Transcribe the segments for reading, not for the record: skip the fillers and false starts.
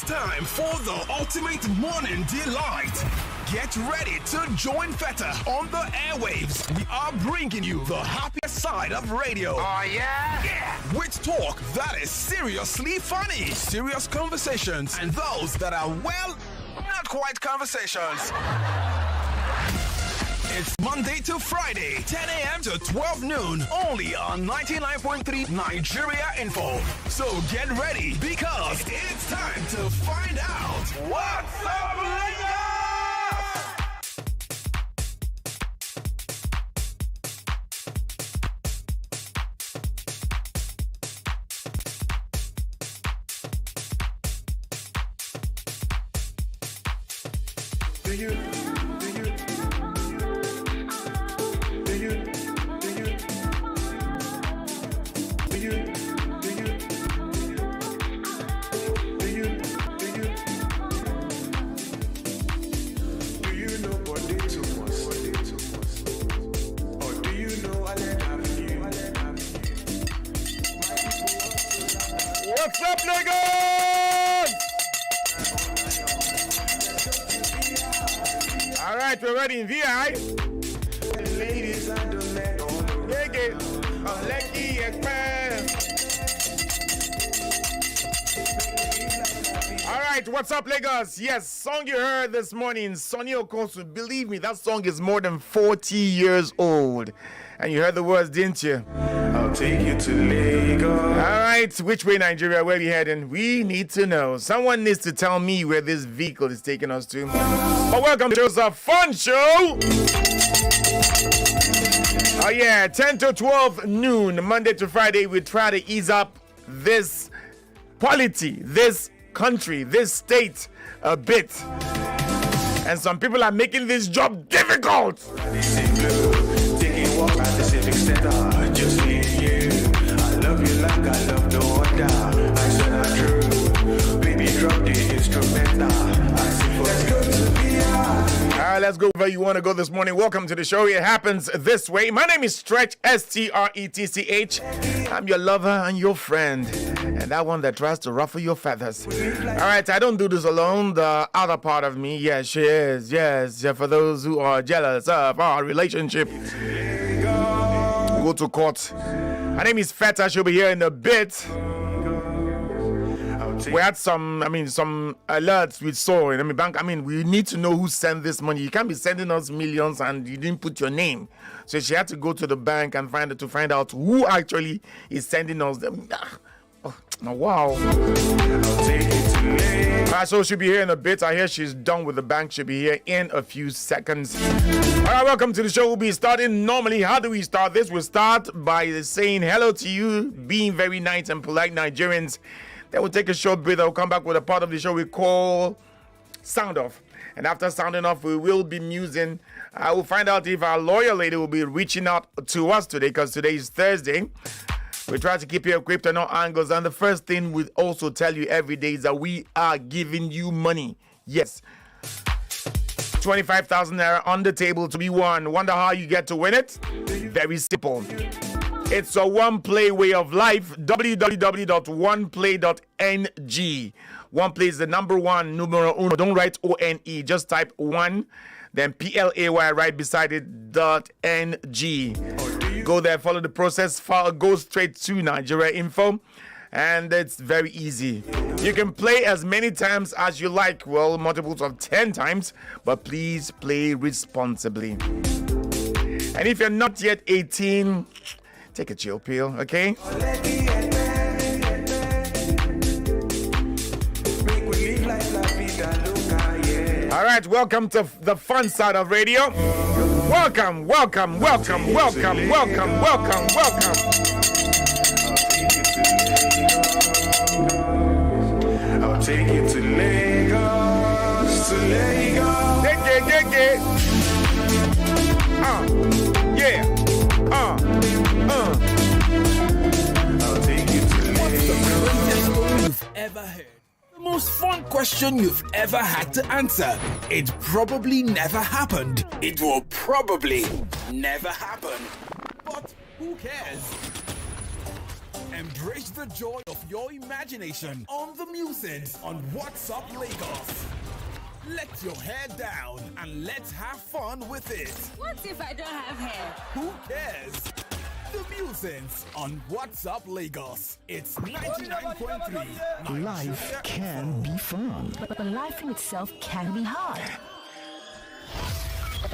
time for the ultimate morning delight. Get ready to join Feta on the airwaves. We are bringing you the happiest side of radio. Oh, yeah? Yeah! With talk that is seriously funny, serious conversations, and those that are, well, not quite conversations. It's Monday to Friday, 10 a.m. to 12 noon, only on 99.3 Nigeria Info. So get ready, because it's time to find out what's up, Lagos! What's up, Lagos? All right, we're ready in VI. Ladies and gentlemen, Lucky Express. All right, what's up, Lagos? Yes, song you heard this morning, Sonny Okosu. Believe me, that song is more than 40 years old. And you heard the words, didn't you? I'll take you to Lagos. All right, which way, Nigeria? Where are we heading? We need to know. Someone needs to tell me where this vehicle is taking us to. But welcome to a fun show. Oh yeah, 10 to 12 noon, Monday to Friday. We try to ease up this polity, this country, this state a bit. And some people are making this job difficult. Taking walk at the civic center, just me and you. I love you like I love no other. I said I true. Baby, drop the instrumental. I see for let's go to VR. All right, let's go where you want to go this morning. Welcome to the show. It happens this way. My name is Stretch, S-T-R-E-T-C-H. I'm your lover and your friend, and that one that tries to ruffle your feathers. All right, I don't do this alone. The other part of me, yes, she is. Yes, for those who are jealous of our relationship, go to court. Her name is Feta. She'll be here in a bit. We had some alerts we saw in the bank. We need to know who sent this money. You can't be sending us millions and you didn't put your name. So she had to go to the bank and find out who actually is sending us them. Oh, wow. So she'll be here in a bit. I hear she's done with the bank. She'll be here in a few seconds. All right, welcome to the show. We'll be starting normally. How do we start this? We'll start by saying hello to you, being very nice and polite Nigerians. Then we'll take a short break. I'll come back with a part of the show we call Sound Off. And after sounding off, we will be musing. I will find out if our lawyer lady will be reaching out to us today, because today is Thursday. We try to keep you equipped on all angles. And the first thing we also tell you every day is that we are giving you money. Yes. 25,000 naira on the table to be won. Wonder how you get to win it? Very simple. It's a one-play way of life. www.oneplay.ng. One play is the number one, numero uno. Don't write O-N-E. Just type one, then P-L-A-Y right beside it, .ng. Go there, follow the process, go straight to Nigeria Info, and it's very easy. You can play as many times as you like, well, multiples of 10 times, but please play responsibly. And if you're not yet 18, take a chill pill, okay? All right, welcome to the fun side of radio. Welcome. I'll take you to Lagos, Yeah. I'll take you to What's the greatest story you've ever heard? The most fun question you've ever had to answer. It probably never happened. It will probably never happen. But who cares? Embrace the joy of your imagination on the Musings on WhatsUpLagos. Let your hair down and let's have fun with it. What if I don't have hair? Who cares? The Musings on WhatsUpLagos. It's 99.3. Life can be fun. But life in itself can be hard.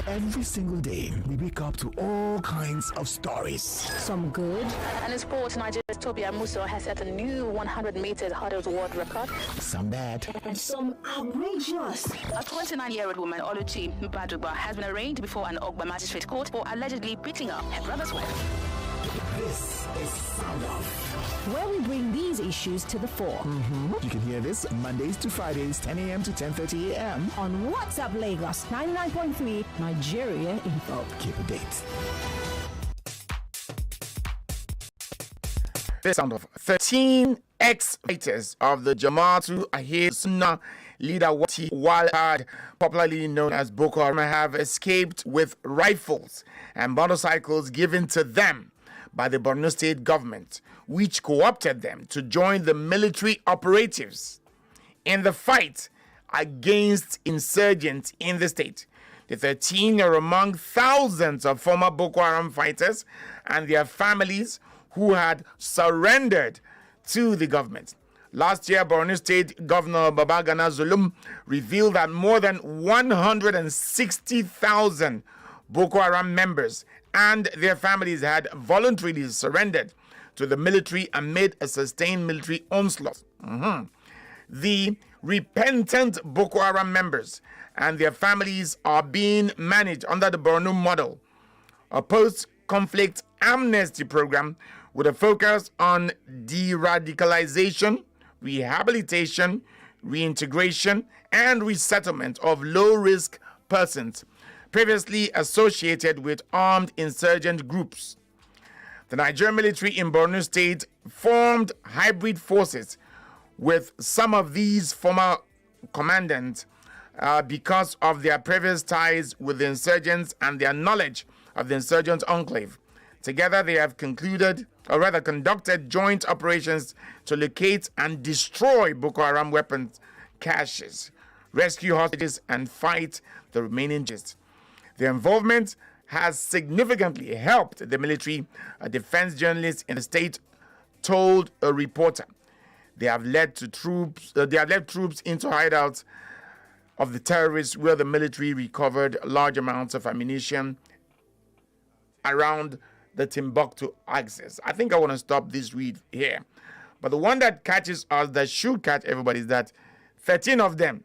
Every single day, we wake up to all kinds of stories. Some good. And in sports, Nigeria's Tobi Amuso has set a new 100 meters hurdles world record. Some bad. And some outrageous. A 29-year-old woman, Oluchi Badugba, has been arraigned before an Ogba magistrate court for allegedly beating up her brother's wife. This is Sound Off, where we bring these issues to the fore. You can hear this Mondays to Fridays, 10 a.m. to 10:30 a.m. on WhatsUpLagos 99.3 Nigeria Info. Keep a date. This Sound Off. 13 ex-fighters of the Jama'atu Ahir Sunnah leader Whaats, popularly known as Boko Haram, have escaped with rifles and motorcycles given to them by the Borno State government, which co-opted them to join the military operatives in the fight against insurgents in the state. The 13 are among thousands of former Boko Haram fighters and their families who had surrendered to the government. Last year, Borno State Governor Babagana Zulum revealed that more than 160,000 Boko Haram members and their families had voluntarily surrendered to the military amid a sustained military onslaught. The repentant Boko Haram members and their families are being managed under the Borno model, a post-conflict amnesty program with a focus on de-radicalization, rehabilitation, reintegration, and resettlement of low-risk persons previously associated with armed insurgent groups. The Nigerian military in Borno State formed hybrid forces with some of these former commandants because of their previous ties with the insurgents and their knowledge of the insurgent enclave. Together, they have conducted joint operations to locate and destroy Boko Haram weapons caches, rescue hostages, and fight the remaining jihadists. Their involvement has significantly helped the military, a defense journalist in the state told a reporter. They have led troops into hideouts of the terrorists where the military recovered large amounts of ammunition around the Timbuktu axis. I think I want to stop this read here. But the one that catches us, that should catch everybody, is that 13 of them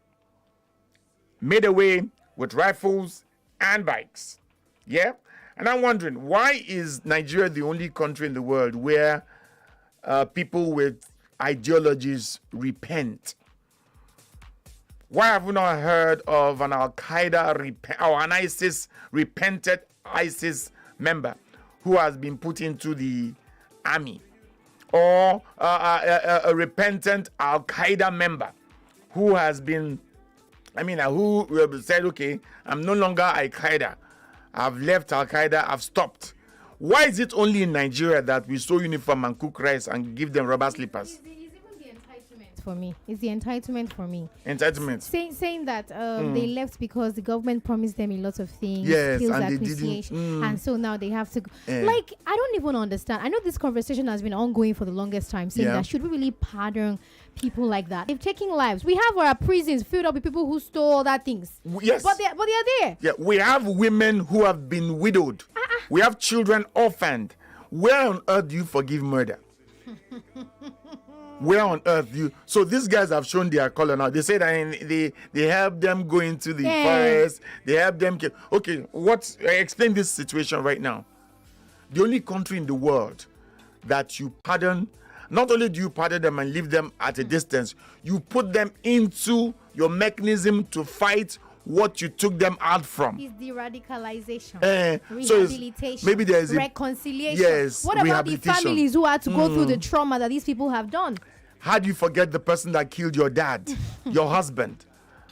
made away with rifles and bikes. Yeah? And I'm wondering, why is Nigeria the only country in the world where people with ideologies repent? Why have we not heard of an Al-Qaeda or an ISIS repented ISIS member who has been put into the army? Or a repentant Al-Qaeda member who has been, who said, okay, I'm no longer Al-Qaeda. I've left Al-Qaeda, I've stopped. Why is it only in Nigeria that we sew uniform and cook rice and give them rubber slippers? For me, it's the entitlement for me. Entitlement. Saying that they left because the government promised them a lot of things. Yes, skills and appreciation, they didn't. and so now they have to. Like, I don't even understand. I know this conversation has been ongoing for the longest time, saying that should we really pardon people like that? They've taken lives. We have our prisons filled up with people who stole other things. Yes, but they are there. Yeah, we have women who have been widowed. We have children orphaned. Where on earth do you forgive murder? Where on earth do you? So these guys have shown their color now. They say that they help them go into the forest. They help them. Okay, explain this situation right now. The only country in the world that you pardon, not only do you pardon them and leave them at a distance, you put them into your mechanism to fight what you took them out from. Is de-radicalization, so rehabilitation, maybe there is reconciliation. Yes. What about the families who had to go through the trauma that these people have done? How do you forget the person that killed your dad, your husband?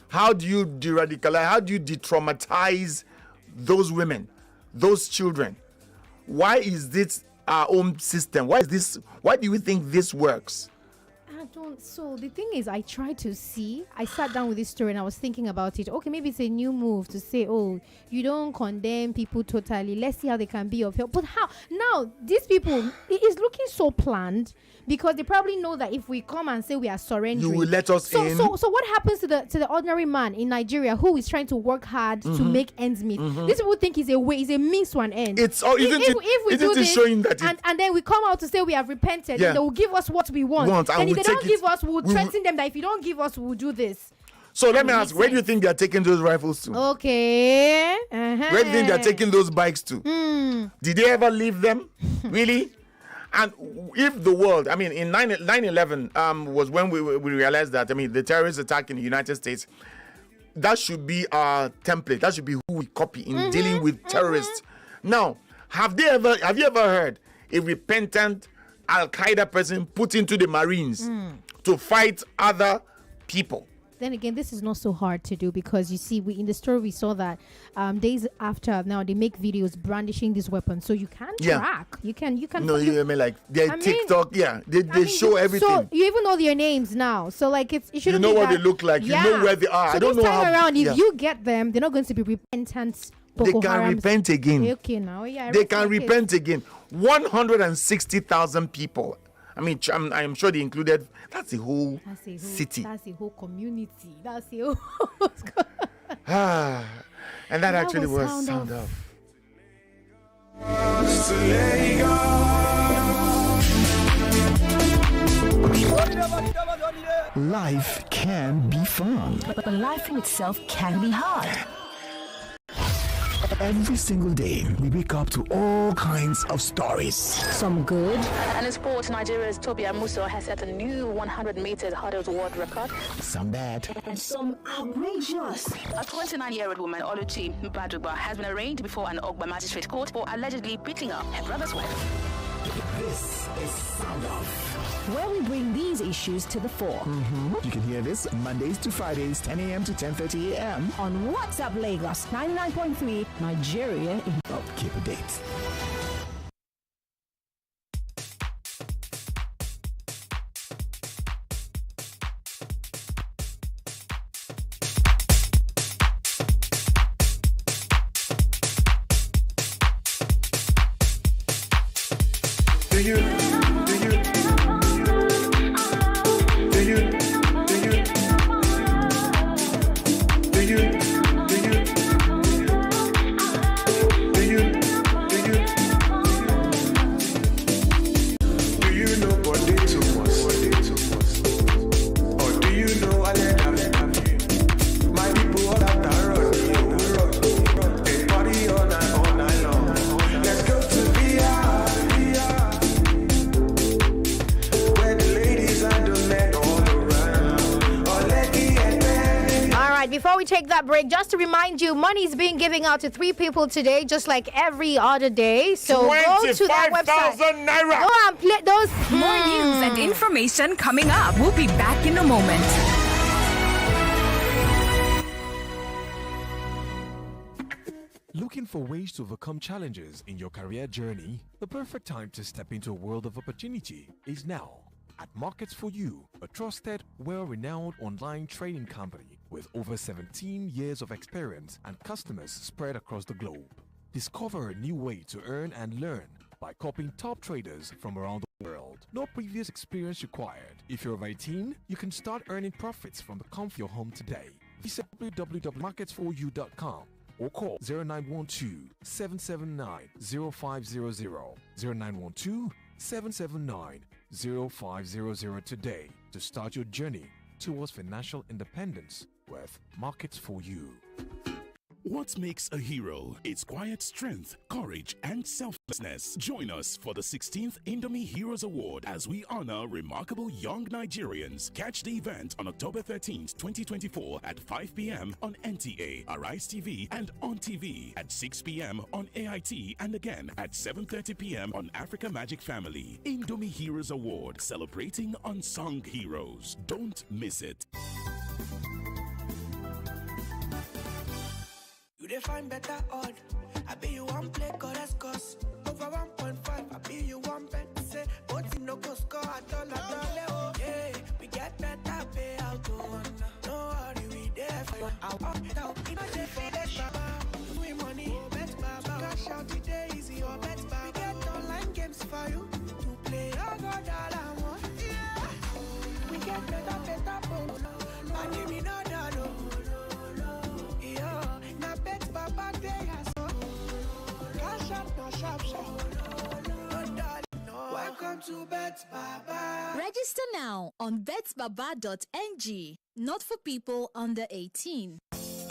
How do you de-radicalize? How do you de-traumatize those women, those children? Why is this our own system? Why do you think this works? I don't. So the thing is, I tried to see. I sat down with this story and I was thinking about it. Okay, maybe it's a new move to say, oh, you don't condemn people totally. Let's see how they can be of help. But how? Now, these people, it is looking so planned because they probably know that if we come and say we are surrendering, you will let us in. So what happens to the ordinary man in Nigeria who is trying to work hard to make ends meet? These people think it's a way, it's a means to an end. It's if we do this, showing that and then we come out to say we have repented, and they will give us what we want. And if they don't give us, we'll threaten them that if you don't give us, we'll do this. So let me ask, where do you think they are taking those rifles to? Okay. Where do you think they are taking those bikes to? Did they ever leave them? Really? And if the world, I mean, in 9/11 was when we realized that, I mean, the terrorist attack in the United States, that should be our template. That should be who we copy in dealing with terrorists. Now, have you ever heard a repentant Al-Qaeda person put into the Marines to fight other people? Then again, this is not so hard to do because you see, in the story we saw that days after now they make videos brandishing these weapons, so you can track. You can. No, you mean like their TikTok? Yeah, they show everything. So you even know their names now. So like it shouldn't. You know be what that, they look like. Yeah. You know where they are. So I don't know how. Around, if you get them, they're not going to be repentant. They can repent again. Okay, now they can repent again. 160,000 people. I mean, I'm sure they included. That's a whole city. That's a whole community. That's a whole. And that actually was sound off. Life can be fun. But life in itself can be hard. Every single day, we wake up to all kinds of stories. Some good. And in sports, Nigeria's Tobias Musso has set a new 100-meter hurdles world record. Some bad. And some outrageous. A 29-year-old woman, Oluchi Badugba, has been arraigned before an Ogba magistrate court for allegedly beating up her brother's wife. This is Sound Off, where we bring these issues to the fore. You can hear this Mondays to Fridays, 10 a.m. to 10:30 a.m. on WhatsUpLagos 99.3 Nigeria Info. Keep a date. Break, just to remind you, money is being given out to 3 people today, just like every other day. So go to that website. Naira. Go and play those. More news and information coming up. We'll be back in a moment. Looking for ways to overcome challenges in your career journey? The perfect time to step into a world of opportunity is now. At Markets for You, a trusted, well-renowned online trading company with over 17 years of experience and customers spread across the globe. Discover a new way to earn and learn by copying top traders from around the world. No previous experience required. If you're of 18, you can start earning profits from the comfort of your home today. Visit www.marketsforyou.com or call 0912-779-0500, 0912-779-0500 today to start your journey towards financial independence with Markets for You. What makes a hero? It's quiet strength, courage, and selflessness. Join us for the 16th Indomie Heroes Award as we honor remarkable young Nigerians. Catch the event on October 13th, 2024 at 5 p.m. on NTA, Arise TV, and on TV at 6 p.m. on AIT, and again at 7:30 p.m. on Africa Magic Family. Indomie Heroes Award, celebrating unsung heroes. Don't miss it. You define better odd. I bet you one play, cause that's cost over 1.5 I be you one bet, say, but you no go score at all, oh. Yeah, we get better payout, oh. No worry, we there for you. I'll opt out, you know they for bet, baba. We money, bet, baba. Cash out today, easy, or bet, baba. We get online games for you to play, oh God, all I want. Yeah, we get better, but give me no dollar. Yeah, now bet, baba, they are so. Cash out, no sharp. Welcome to Bet Baba. Register now on betbaba.ng. Not for people under 18.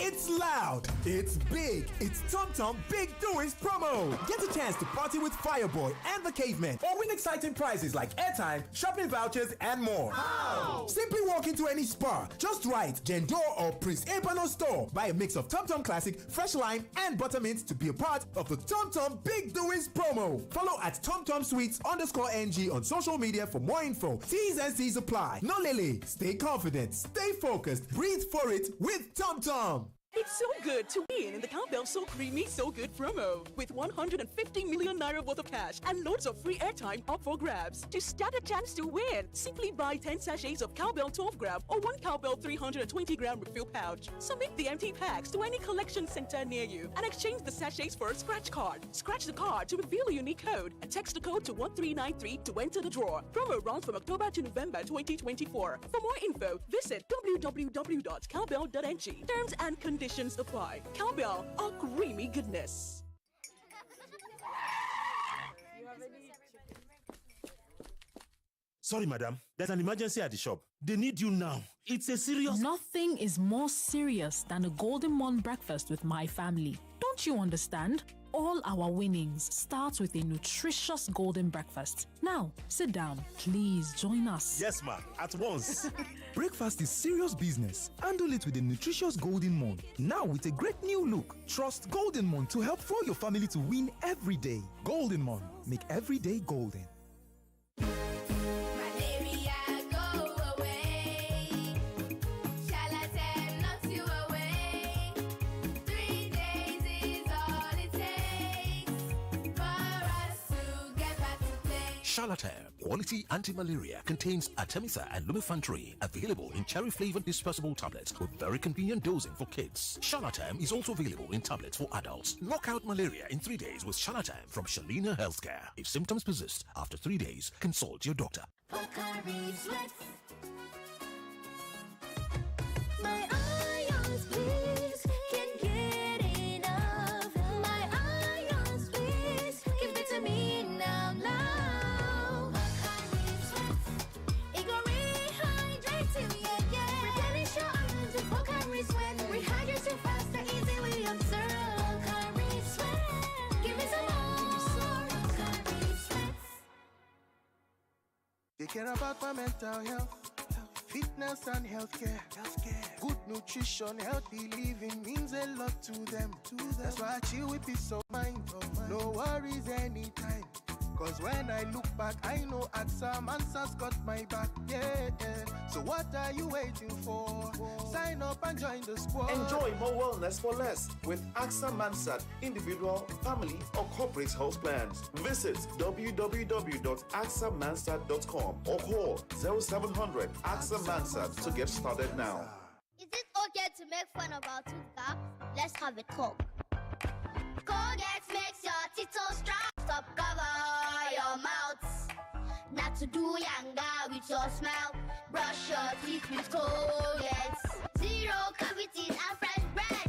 It's loud, it's big, it's TomTom Big Doings promo. Get a chance to party with Fireboy and the Cavemen or win exciting prizes like airtime, shopping vouchers, and more. How? Simply walk into any Spar, just write Jendor or Prince Ebano store. Buy a mix of TomTom Classic, Fresh Lime, and Buttermint to be a part of the TomTom Big Doings promo. Follow at TomTomSweets_NG on social media for more info. T's and C's apply. No lele. Stay confident, stay focused, breathe for it with TomTom. It's so good to win in the Cowbell So Creamy So Good promo with 150 million naira worth of cash and loads of free airtime up for grabs. To stand a chance to win, simply buy 10 sachets of Cowbell 12 gram or 1 Cowbell 320 gram refill pouch. Submit the empty packs to any collection center near you and exchange the sachets for a scratch card. Scratch the card to reveal a unique code and text the code to 1393 to enter the draw. Promo runs from October to November 2024. For more info, visit www.cowbell.ng. Terms and conditions apply. Cowbell, a creamy goodness. Sorry, madam. There's an emergency at the shop. They need you now. It's a serious... Nothing is more serious than a Golden Morn breakfast with my family. Don't you understand? All our winnings start with a nutritious golden breakfast. Now, sit down. Please join us. Yes, ma. At once. Breakfast is serious business. Handle it with a nutritious Golden Morn. Now with a great new look. Trust Golden Morn to help fuel your family to win every day. Golden Morn. Make every day golden. Charlatan Quality Anti-Malaria contains Artemisa and Lumefantrine, available in cherry-flavored dispersible tablets with very convenient dosing for kids. Charlatan is also available in tablets for adults. Knock out malaria in 3 days with Charlatan from Shalina Healthcare. If symptoms persist after 3 days, consult your doctor. My ions, please, can't get enough. My ions, please, give it to me now, now. It go rehydrate you, yeah, yeah. Replenish your ions with Pocari Sweat. Rehydrate you faster, easily observe. Pocari Sweat, give me some more. Pocari Sweat. They care about my mental health. Fitness and healthcare. Good nutrition, healthy living means a lot to them. That's why I chill with peace of mind. No worries anytime. Cause when I look back, I know AXA Mansard's got my back. Yeah, yeah. So what are you waiting for? Sign up and join the squad. Enjoy more wellness for less with AXA Mansard individual, family, or corporate health plans. Visit www.axamansard.com or call 0700 AXA Mansard to get started now. Is it okay to make fun of our tooth gap? Let's have a talk. Colgate makes your teeth so strong. Stop cover your mouth. Not to do yanga with your smile. Brush your teeth with Colgate. Zero cavities and fresh breath.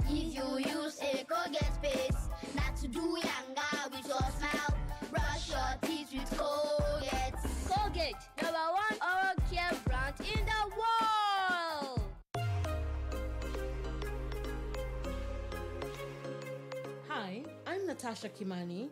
If you use a Colgate paste. Not to do yanga with your smile. Brush your teeth with Colgate. Colgate, #1 oral care brand in the world. Hi, I'm Natasha Kimani.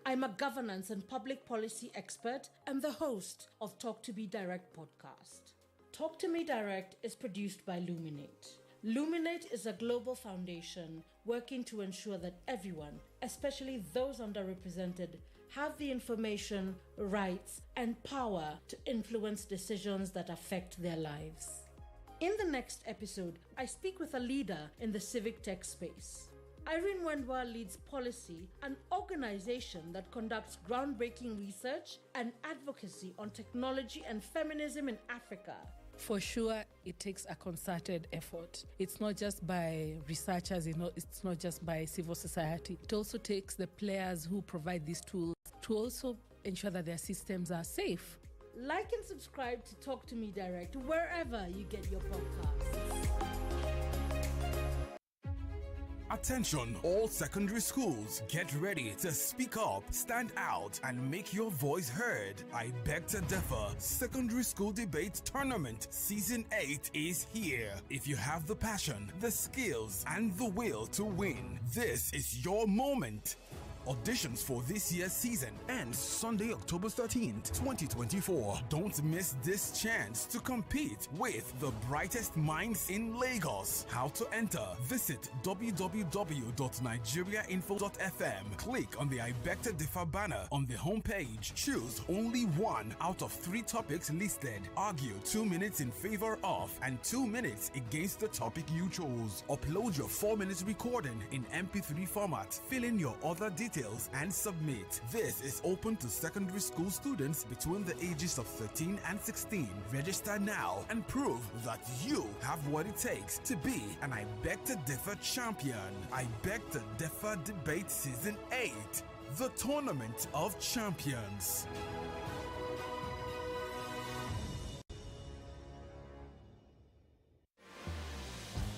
I'm a governance and public policy expert and the host of Talk to Me Direct podcast. Talk to Me Direct is produced by Luminate. Luminate is a global foundation working to ensure that everyone, especially those underrepresented, have the information, rights, and power to influence decisions that affect their lives. In the next episode, I speak with a leader in the civic tech space. Irene Wendwa leads Policy, an organization that conducts groundbreaking research and advocacy on technology and feminism in Africa. For sure, it takes a concerted effort. It's not just by researchers, it's not just by civil society. It also takes the players who provide these tools to also ensure that their systems are safe. Like and subscribe to Talk to Me Direct wherever you get your podcasts. Attention, all secondary schools, get ready to speak up, stand out, and make your voice heard. I Beg to Differ Secondary School Debate Tournament Season 8 is here. If you have the passion, the skills, and the will to win, this is your moment. Auditions for this year's season ends Sunday, October 13th, 2024. Don't miss this chance to compete with the brightest minds in Lagos. How to enter? Visit www.nigeriainfo.fm. Click on the I Beg to Differ banner on the homepage. Choose only one out of 3 topics listed. Argue 2 minutes in favor of and 2 minutes against the topic you chose. Upload your 4-minute recording in MP3 format. Fill in your other details and submit. This is open to secondary school students between the ages of 13 and 16. Register now and prove that you have what it takes to be an I Beg to Differ champion. I Beg to Differ Debate Season 8, the Tournament of Champions.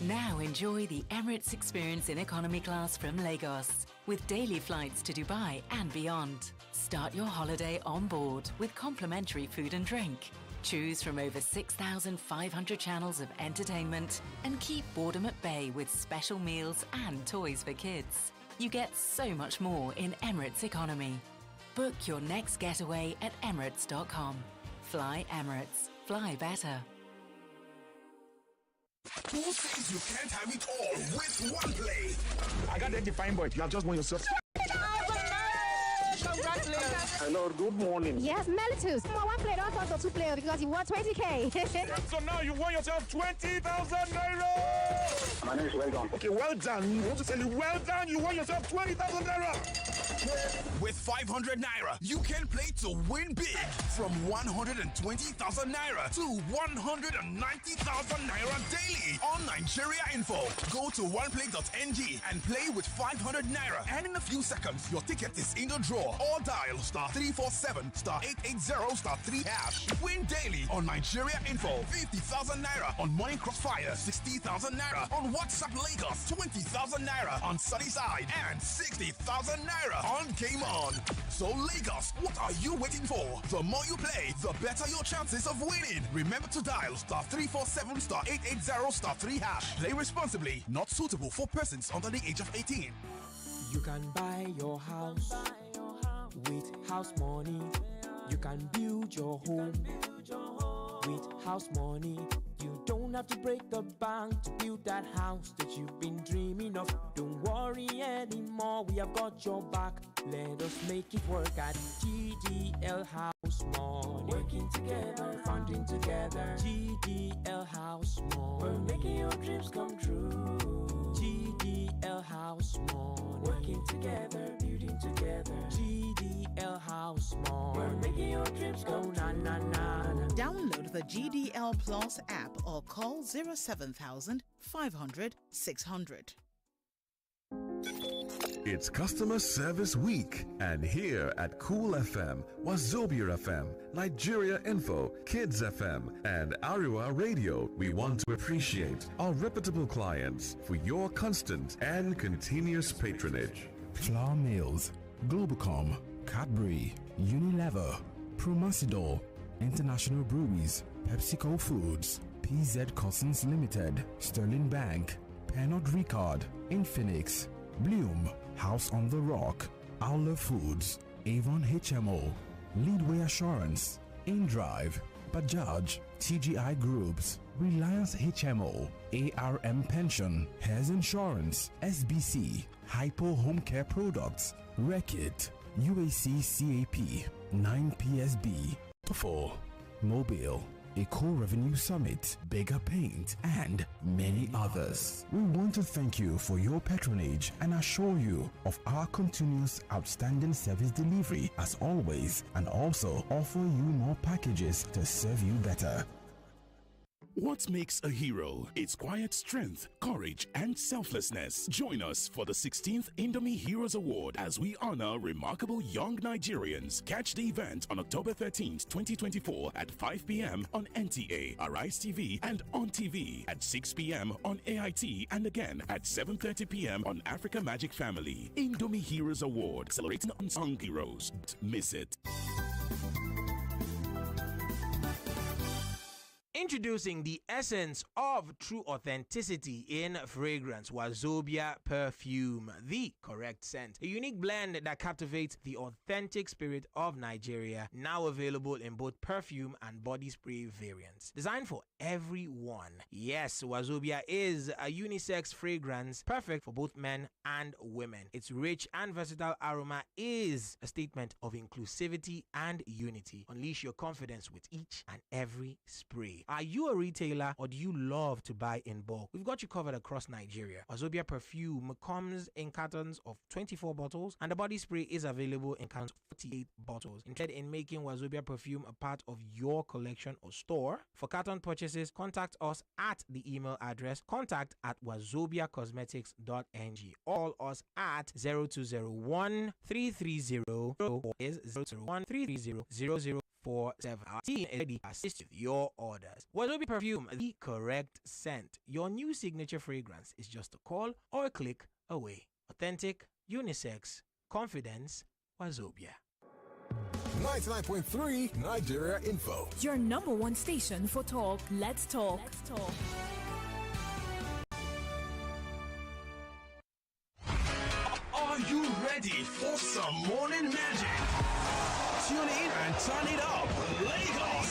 Now enjoy the Emirates experience in economy class from Lagos, with daily flights to Dubai and beyond. Start your holiday on board with complimentary food and drink. Choose from over 6,500 channels of entertainment and keep boredom at bay with special meals and toys for kids. You get so much more in Emirates economy. Book your next getaway at emirates.com. Fly Emirates. Fly better. Who says you can't have it all with one play? I got that defined, boy. You have just won yourself. Congratulations. Hello, good morning. Yes, Melitus. One player, don't talk to 2 players because you won 20K. So now you won yourself 20,000 naira. My name is Well Done. Okay, well done. You want to tell you, well done. You won yourself 20,000 naira. With 500 naira, you can play to win big. From 120,000 naira to 190,000 naira daily on Nigeria Info. Go to oneplay.ng and play with 500 naira. And in a few seconds, your ticket is in the draw. Or dial *347 *880 *3 hash. Win daily on Nigeria Info. 50,000 naira on Morning Crossfire. 60,000 naira on WhatsUpLagos. 20,000 naira on Sunnyside. And 60,000 naira on Game On. So Lagos, what are you waiting for? The more you play, the better your chances of winning. Remember to dial *347 *880 *3 hash. Play responsibly. Not suitable for persons under the age of 18. You can buy your house with house money. You can build your home with house money. You don't have to break the bank to build that house that you've been dreaming of. Don't worry anymore, we have got your back. Let us make it work at GDL House Money. Working together, funding together. GDL House Money. We're making your dreams come true. GDL House Money. Working together, building together. GDL House Money. We're making your dreams go na na na. Download the GDL Plus app or call 07000 500 600. It's Customer Service Week, and here at Cool FM, Wazobia FM, Nigeria Info, Kids FM, and Ariwa Radio, we want to appreciate our reputable clients for your constant and continuous patronage. Flour Mills, Globacom, Cadbury, Unilever, Promasidor, International Breweries, PepsiCo Foods, PZ Cousins Limited, Sterling Bank, Pernod Ricard, Infinix, Bloom, House on the Rock, Owler Foods, Avon HMO, Leadway Assurance, InDrive, Bajaj, TGI Groups, Reliance HMO, ARM Pension, Hares Insurance, SBC, Hypo Home Care Products, Reckitt, UAC CAP, 9PSB, 4, Mobile, Eco Revenue Summit, Bigger Paint, and many others. We want to thank you for your patronage and assure you of our continuous outstanding service delivery as always, and also offer you more packages to serve you better. What makes a hero? It's quiet strength, courage, and selflessness. Join us for the 16th Indomie Heroes Award as we honor remarkable young Nigerians. Catch the event on October 13th, 2024 at 5 p.m. on NTA, Arise TV, and on TV at 6 p.m. on AIT, and again at 7:30 p.m. on Africa Magic Family. Indomie Heroes Award, celebrating unsung heroes. Don't miss it. Introducing the essence of true authenticity in fragrance, Wazobia Perfume, the correct scent. A unique blend that captivates the authentic spirit of Nigeria, now available in both perfume and body spray variants. Designed for everyone. Yes, Wazobia is a unisex fragrance, perfect for both men and women. Its rich and versatile aroma is a statement of inclusivity and unity. Unleash your confidence with each and every spray. Are you a retailer or do you love to buy in bulk? We've got you covered across Nigeria. Wazobia Perfume comes in cartons of 24 bottles and the body spray is available in cartons of 48 bottles. Interested in making Wazobia Perfume a part of your collection or store? For carton purchases, contact us at the email address contact@wazobiacosmetics.ng. Call us at 0201 330 001 330 0047. Our team is ready to assist with your orders. Wazobia Perfume, the correct scent. Your new signature fragrance is just a call or a click away. Authentic, unisex, confidence, Wazobia. 99.3 Nigeria Info. Your number one station for talk. Let's talk. Are you ready for some morning magic? Tune in and turn it up, Lagos.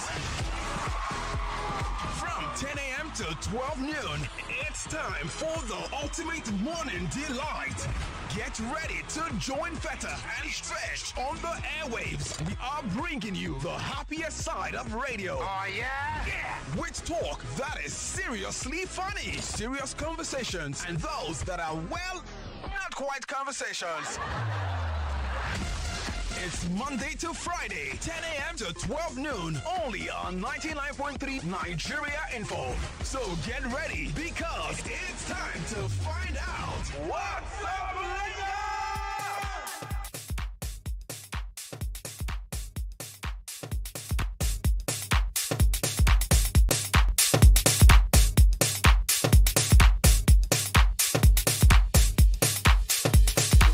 From 10 a.m. to 12 noon, it's time for the ultimate morning delight. Get ready to join Feta and Stretch on the airwaves. We are bringing you the happiest side of radio. Oh, yeah? Yeah! With talk that is seriously funny, serious conversations, and those that are, well, not quite conversations. It's Monday to Friday, 10 a.m. to 12 noon, only on 99.3 Nigeria Info. So get ready because it's time to find out what's up, Lagos!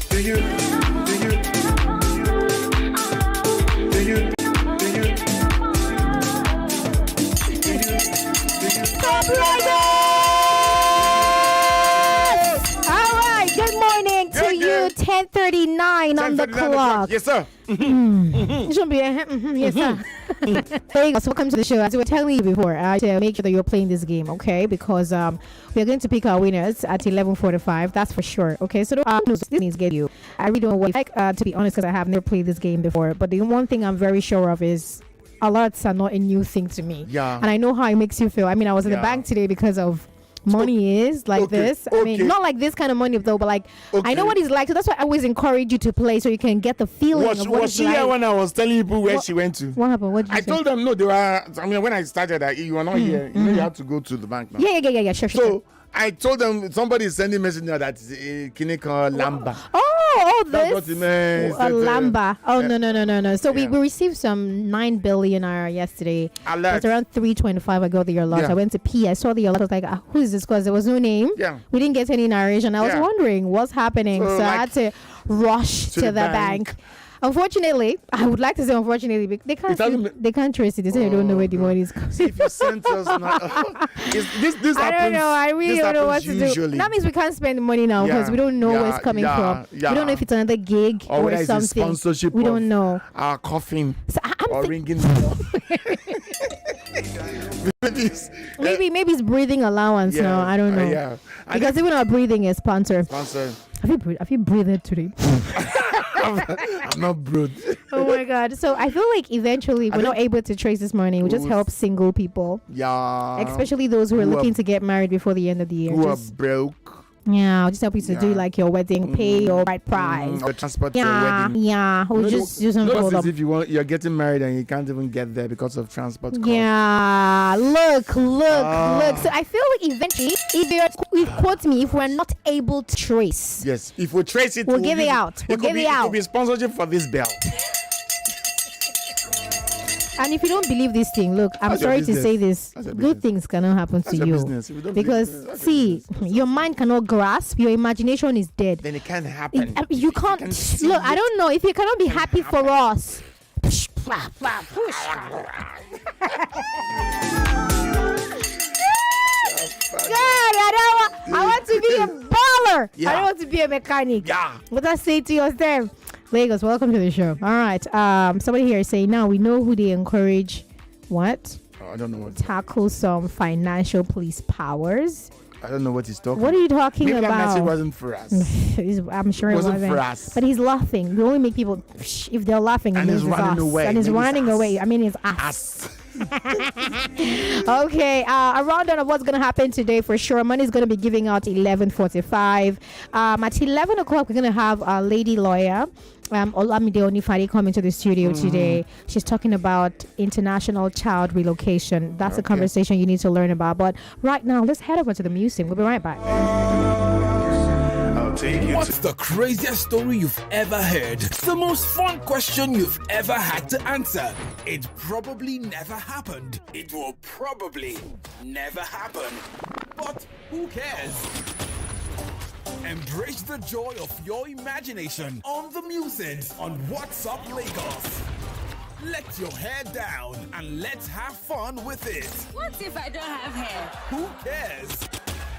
Do you Alright, good morning to you. 10:39 on the clock. Yes, sir. It should be yes, sir. Hey guys, welcome to the show. As we were telling you before, to make sure that you're playing this game, okay? Because we're going to pick our winners at 11:45. That's for sure. Okay, so this needs to get you. I really don't know what like to be honest, because I have never played this game before. But the one thing I'm very sure of is alerts are not a new thing to me. Yeah. And I know how it makes you feel. I mean, I was in the bank today because of money is like this. I mean, not like this kind of money though, but like I know what it's like. So that's why I always encourage you to play so you can get the feeling of what was she here when I was telling people where she went to? What happened? What did you say? told them no, they were. I mean, when I started, you were not here. You know, you have to go to the bank now. Yeah. Sure. So I told them somebody is sending message now that Kineka Lamba. That's what it means. Lamba. No. So we received some 9 billion naira yesterday. It's around 325. I got the alert. I went to P. I saw the alert. I was like, who is this? Because there was no name. Yeah. We didn't get any narration. I was wondering what's happening. So I had to rush to the bank. Unfortunately, I would like to say unfortunately, they can't trace it. They say they don't know where the money is coming. If you sent us this I don't know. I really don't know what to do. That means we can't spend the money now because we don't know where it's coming from. We don't know if it's another gig or something. Sponsorship we don't know. Our coughing or ringing. Maybe it's breathing allowance now. I don't know. Because even our breathing is sponsored. Have you breathed today? I'm not broad. Oh my God. So I feel like eventually we're not able to trace this money. We just help single people. Yeah. Especially those who are looking to get married before the end of the year. Who are broke. Yeah, I'll just help you to do like your wedding, pay your right price. Or transport to your wedding. Yeah, we'll just use some What if you're getting married and you can't even get there because of transport costs? Yeah, look. So I feel like eventually, quote me, if we're not able to trace. Yes, if we trace it, we'll give it out. It could be sponsorship for this bell. And if you don't believe this thing, look, I'm sorry to say this. Good things cannot happen to you. Because, see, your mind cannot grasp. Your imagination is dead. Then it can't happen. You can't. Look, I don't know. If you cannot be happy for us. God, I want to be a baller. I don't want to be a mechanic. Yeah. What I say to yourself. Lagos, welcome to the show. All right. Somebody here is saying now we know who they encourage. What? I don't know what. Tackle some financial police powers. I don't know what he's talking. What are you talking about? Maybe that message wasn't for us. I'm sure it wasn't for us. But he's laughing. We only make people if they're laughing. And he's running away. And he's running away. I mean, it's us. Okay, a rundown of what's going to happen today for sure. Money's going to be giving out 11:45. At 11 o'clock, we're going to have a lady lawyer, Olamide Onifari, coming to the studio today. She's talking about international child relocation. That's a conversation you need to learn about. But right now, let's head over to the museum. We'll be right back. What's the craziest story you've ever heard? The most fun question you've ever had to answer? It probably never happened. It will probably never happen. But who cares? Embrace the joy of your imagination on the Musings on WhatsUpLagos. Let your hair down and let's have fun with it. What if I don't have hair? Who cares?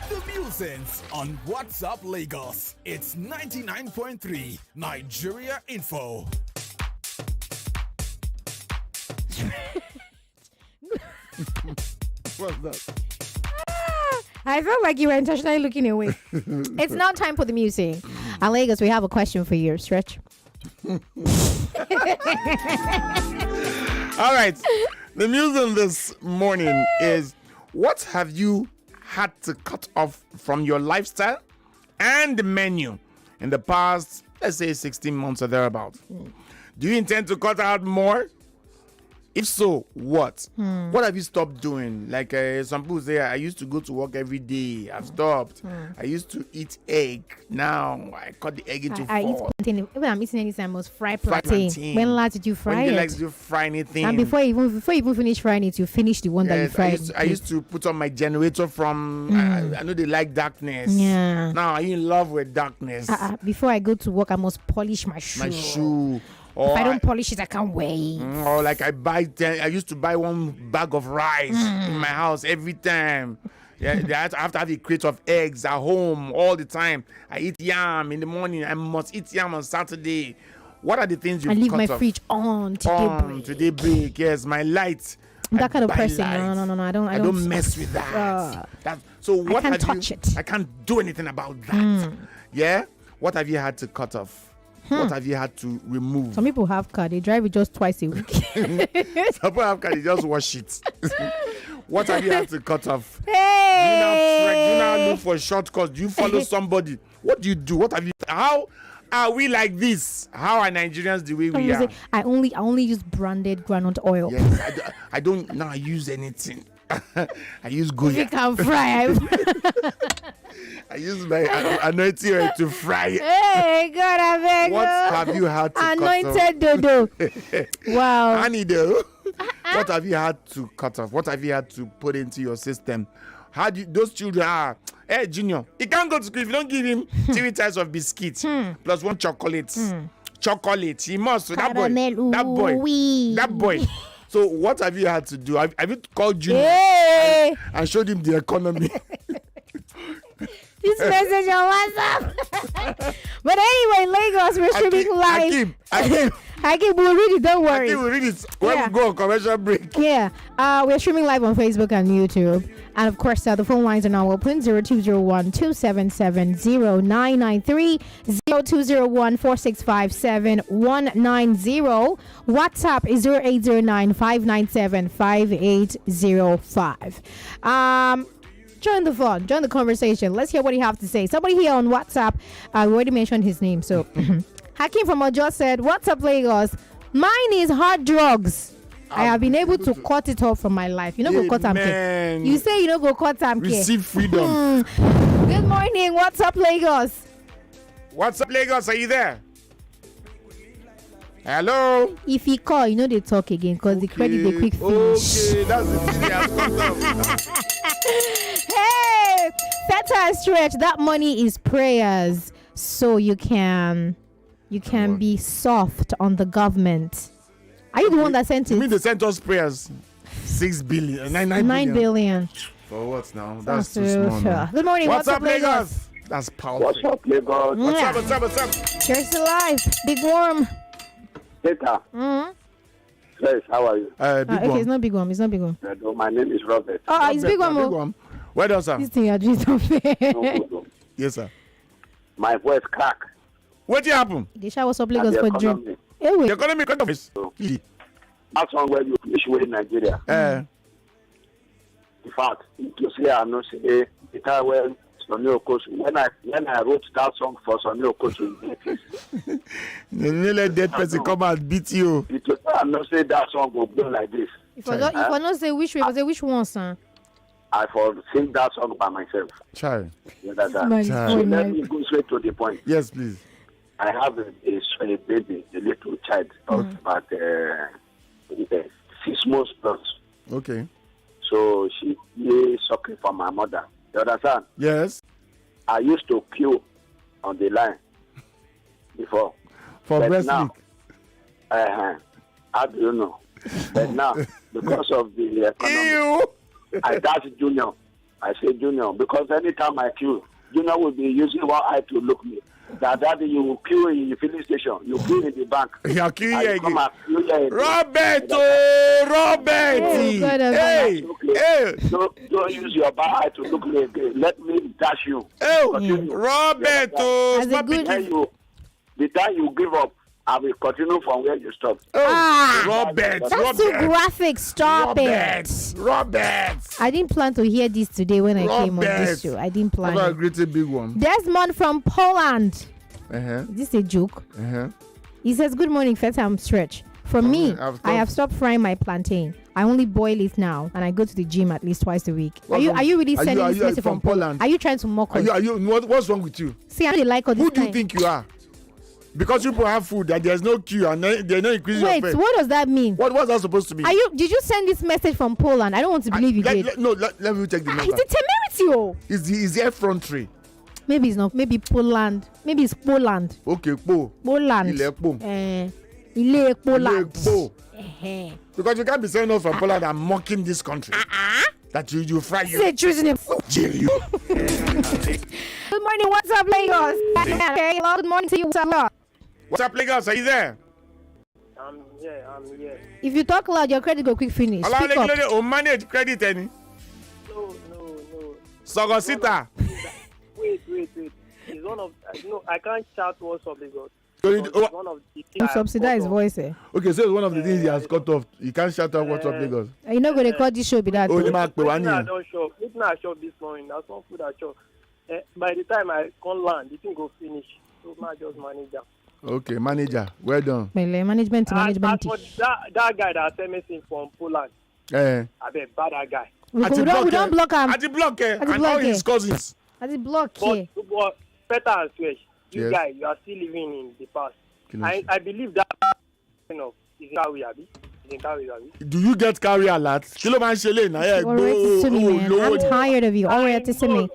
The Musings on WhatsUpLagos. It's 99.3 Nigeria Info. What's that? I felt like you were intentionally looking away. It's now time for the music. And Lagos, we have a question for you. Stretch. All right. The music this morning is, what have you had to cut off from your lifestyle and the menu in the past, let's say 16 months or thereabout? Do you intend to cut out more? If so, what? What have you stopped doing? Like some people say, I used to go to work every day. I've stopped. I used to eat egg. Now I cut the egg into I eat plantain. When I'm eating anything, I must fry plantain. When last did you fry it? When did you fry anything? And before you even finish frying it, you finish the one that you fried. I used to put on my generator from, I know they like darkness. Yeah. Now are you in love with darkness? Before I go to work, I must polish my shoe. If I don't polish it, I can't wait. Or like I used to buy one bag of rice in my house every time. Yeah, I have to have a crate of eggs at home all the time. I eat yam in the morning. I must eat yam on Saturday. What are the things you cut off? I leave my fridge on till they break. Yes, my lights. That kind of person. No. I don't mess with that. So what I can't touch it. I can't do anything about that. Yeah? What have you had to cut off? What have you had to remove? Some people have car, they drive it just twice a week. Some people have car, they just wash it. What have you had to cut off? Hey! Do you now look for shortcuts? Do you follow somebody? What do you do? What have you? How are we like this? How are Nigerians the way we are? I only use branded groundnut oil. Yes, I don't now use anything. I use Goya. You can fry. I use my anointing oil to fry it. Hey, God, I beg. What have you had to anointed dodo. Wow. Honey, though. What have you had to cut off? What have you had to put into your system? How do those children are? Hey, Junior, he can't go to school if you don't give him 3 types of biscuits plus 1 chocolate. Chocolate. He must. That boy. So what have you had to do? Have you called Junior and showed him the economy? This message on WhatsApp. But anyway, Lagos, we're streaming live. Hakim, we'll read it, don't worry. Hakim will read it when we go on commercial break. Yeah, we're streaming live on Facebook and YouTube. And of course, the phone lines are now open 0201 277 0993, 0201 465 7190. WhatsApp is 0809 597 5805. Join the fun, join the conversation. Let's hear what you have to say. Somebody here on WhatsApp, we already mentioned his name. So, Hakim from Ojo said, "What's up, Lagos? Mine is hard drugs. I have been able to cut it off from my life. You know, go cut them. You say you know, go cut them. Receive freedom. Good morning. What's up, Lagos? What's up, Lagos? Are you there? Hello. If he call, you know they talk again because the credit they quick finish. Okay, that's the Hey, Feta Stretch. That money is prayers, so you can be soft on the government. Are you the one that sent it? You mean they sent us prayers? 6 billion, 9 billion. For what now? That's too small. Now. Good morning. What's up, Lagos? That's powerful. What's up, Lagos? What's up? Cheers to life. Big Worm. Peter. Yes, how are you? Okay, it's not Big Worm. My name is Robert. Oh, it's Big Worm. Where does sir? This thing you're doing unfair. Yes, sir. My voice crack. What happened? They shower up Lagos for dream. The economy cut off. That's one where you finish with Nigeria. In fact, to say I'm not saying the time when Sonny Okosu, when I wrote that song for Sonny Okosu, you let that person come and beat you. I'm not saying that song will go like this. If I not say which way, I say which one, son. I for sing that song by myself. Child. So let me go straight to the point. Yes, please. I have a baby, a little child of about 6 months plus. Okay. So she is sucking from my mother. You understand? Yes. I used to queue on the line before. For breast milk? How do you know? But now, because of the economy, I dash Junior. I say Junior, because anytime I queue, Junior will be using one eye to look me. That you will queue in the filling station, you queue in the bank. You queue here again. Robert! Hey! Don't use your bad eye to look me again. Let me dash you. Robert! The time you give up, I will continue from where you stop. Robert! That's too graphic. Stop it. Robert! I didn't plan to hear this today when I came on this show. I didn't plan. That's a great big one. Desmond from Poland. Is this a joke? He says, "Good morning, Feta Stretch. For me, I have stopped frying my plantain. I only boil it now, and I go to the gym at least twice a week." Are you really sending this message from Poland? Are you trying to mock us? What's wrong with you? See, I really like all this. Who do you think you are? Because people have food and there's no queue and they're not increasing your pay. Wait, what does that mean? What's that supposed to mean? Did you send this message from Poland? I don't want to believe you did. Let me check the number. It's a temerity. It's the effrontery. Maybe it's not. Maybe Poland. Maybe it's Poland. Okay, Poland. Ile Poland. Because you can't be saying no from Poland and mocking this country. That you fry you. Say choosing him. Jail you. Good morning. What's up, Lagos? Okay, hello. Good morning to you. What's up, Lagos? Are you there? I'm here. If you talk loud, your credit go quick finish. Speak up. Manage credit any? No. Sogosita. Wait. It's one of I can't shout what's up, Lagos. One of the you subsidize voice. Okay, so it's one of the things he has cut off. You can't shout out what's up, Lagos. Are you not going to cut this show? Be that? I don't shop. I shop this morning. That's one food I shop. By the time I come land, the thing go finish. So I just manage that. Okay, manager. Well done. Management. As for that guy that sent me from Poland, I bet bad that guy. We don't block him. At the block, and all his cousins. At the block, but Feta and Stretch, you guys, you are still living in the past. I believe that is in Kawi, Abi. Do you get carry alert? I'm tired of you. Already to me.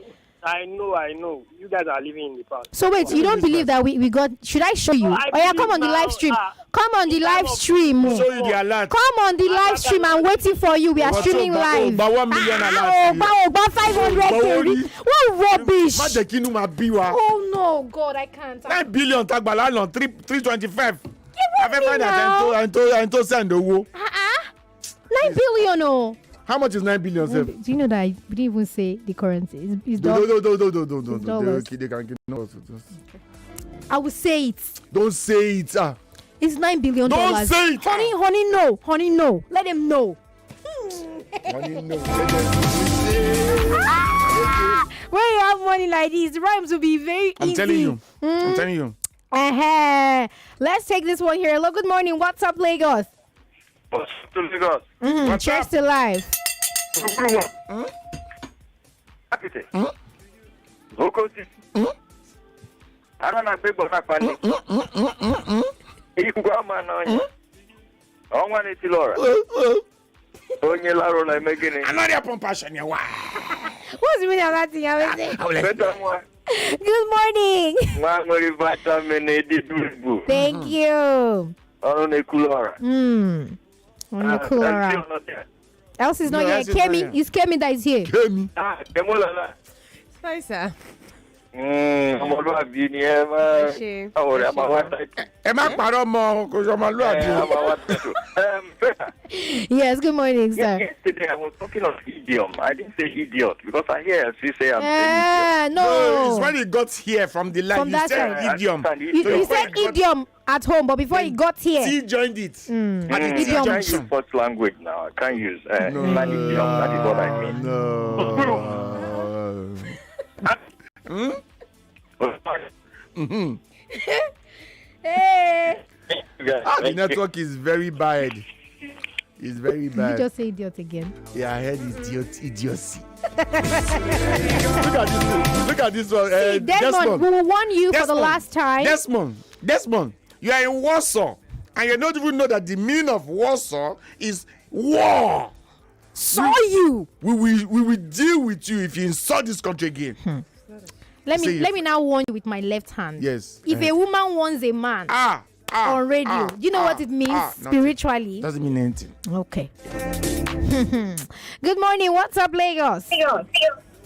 I know. You guys are living in the past. So wait, you don't believe that we got? Should I show you? Come on the live stream. Come on the live stream. Show you the alert. Come on the live stream. I'm waiting for you. We are streaming live. About 1 million alert. About 500. What rubbish? Oh no, God, I can't. 9 billion. 325. I told send the 9 billion. Oh. How much is 9 billion? Do you know that I didn't even say the currency? It's No. dollars. They can get no. I will say it. Don't say it. It's $9 billion. Don't say it. Honey, no. Honey, no. Let them know. Honey, no. When you have money like this, the rhymes will be very easy. I'm telling you. Let's take this one here. Hello, good morning. What's up, Lagos? What's up to Lagos? Cheers to life. I don't know people not funny. You go man on. I want it to Laura. Onye la rola making it. Another compassion ya. What's the meaning of that thing? Good morning. Thank you. On the Kulora. On the Kulora. Else is not here. Kemi, it's Kemi that is here. Kemi. Hi, sir. I'm Yes, good morning, sir. Yesterday I was talking of idiom. I didn't say idiot because I hear you say I'm no, it's when he got here from the line. You said idiom. You said idiom at home, but before he got here, he joined it. Idiom is first language now. I can't use idiom. That is what I mean. Hey. The network is very bad. It's very bad. Did you just say idiot again? Yeah, I heard idiocy. Look at this one. See, Desmond, we will warn you for the last time. Desmond, you are in Warsaw, and you don't even know that the meaning of Warsaw is war. You. We will deal with you if you insult this country again. Let me now warn you with my left hand. Yes. If a woman wants a man on radio, do you know what it means spiritually? Doesn't mean anything. Okay. Good morning. What's up, Lagos?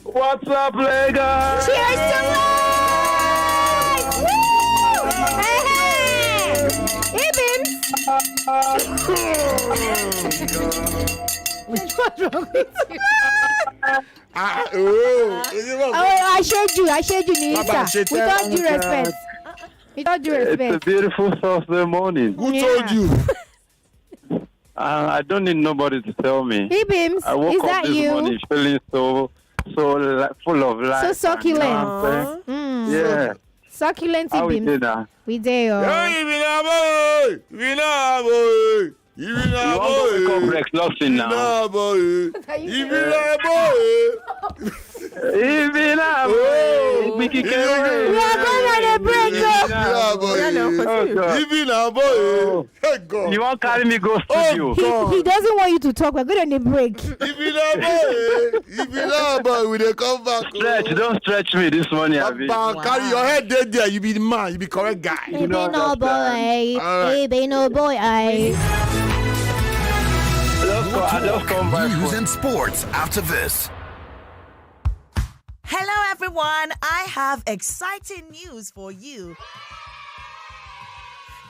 What's up, Lagos? Cheers to life! Woo! Hey! What's wrong with you? I showed you, Nisa. With all due respect. It's a beautiful Thursday morning. Who told you? I don't need nobody to tell me. Hey, Bims, I woke is up that this you? morning feeling so full of life. So succulent. Yeah. Succulent, How we Bims. did that? We did. You want to become Rex Lawson now? We are going on a break. You want to carry me go studio? He doesn't want you to talk. We're going on a break. We dey come back. Don't stretch me this morning. Carry your head there. You be the man. You be correct guy. He be no boy. He be no boy. I'll just come back. News and sports after this. Hello, everyone. I have exciting news for you.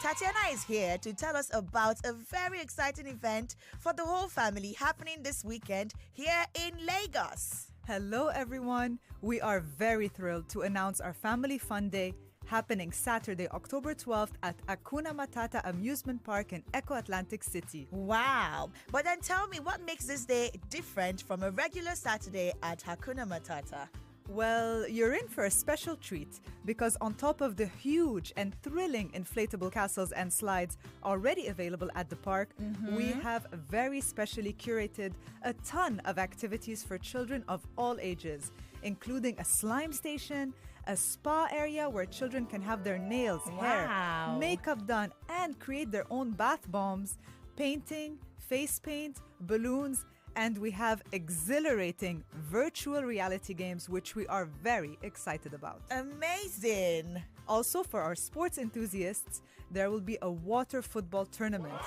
Tatiana is here to tell us about a very exciting event for the whole family happening this weekend here in Lagos. Hello, everyone. We are very thrilled to announce our Family Fun Day happening Saturday, October 12th at Hakuna Matata Amusement Park in Eco Atlantic City. Wow. But then tell me, what makes this day different from a regular Saturday at Hakuna Matata? Well, you're in for a special treat because on top of the huge and thrilling inflatable castles and slides already available at the park, we have very specially curated a ton of activities for children of all ages, including a slime station, a spa area where children can have their nails, hair, makeup done, and create their own bath bombs, painting, face paint, balloons, and we have exhilarating virtual reality games, which we are very excited about. Amazing! Also, for our sports enthusiasts, there will be a water football tournament.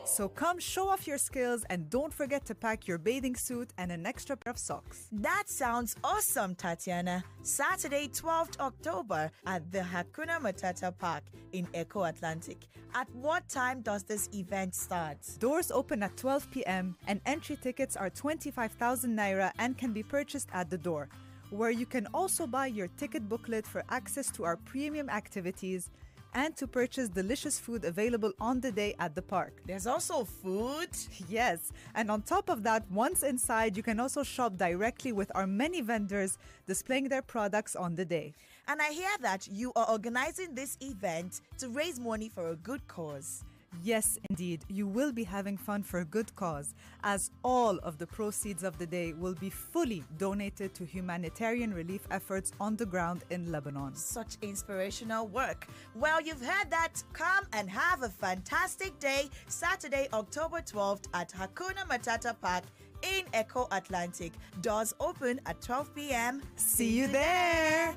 So come show off your skills and don't forget to pack your bathing suit and an extra pair of socks. That sounds awesome, Tatiana. Saturday, 12th October at the Hakuna Matata Park in Echo Atlantic. At what time does this event start? Doors open at 12 p.m. and entry tickets are 25,000 naira and can be purchased at the door, where you can also buy your ticket booklet for access to our premium activities and to purchase delicious food available on the day at the park. There's also food? Yes, and on top of that, once inside, you can also shop directly with our many vendors displaying their products on the day. And I hear that you are organizing this event to raise money for a good cause. Yes, indeed, you will be having fun for a good cause, as all of the proceeds of the day will be fully donated to humanitarian relief efforts on the ground in Lebanon. Such inspirational work. Well, you've heard that. Come and have a fantastic day, Saturday, October 12th at Hakuna Matata Park in Echo Atlantic. Doors open at 12 p.m. See you there!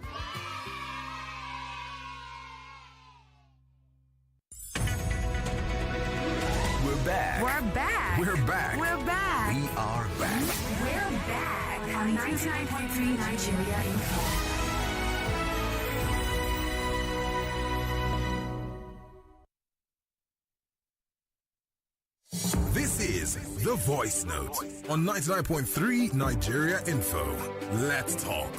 We're back. We're back. We're back. We're back. We are back. We're back on 99.3 Nigeria Info. This is The Voice Note on 99.3 Nigeria Info. Let's talk.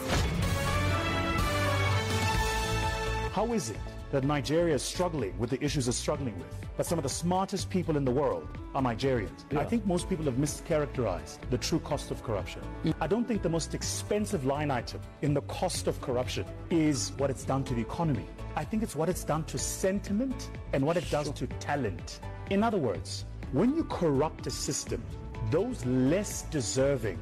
How is it that Nigeria is struggling with the issues it's struggling with, but some of the smartest people in the world are Nigerians? I think most people have mischaracterized the true cost of corruption. I don't think the most expensive line item in the cost of corruption is what it's done to the economy. I think it's what it's done to sentiment and what it does to talent. In other words, when you corrupt a system, those less deserving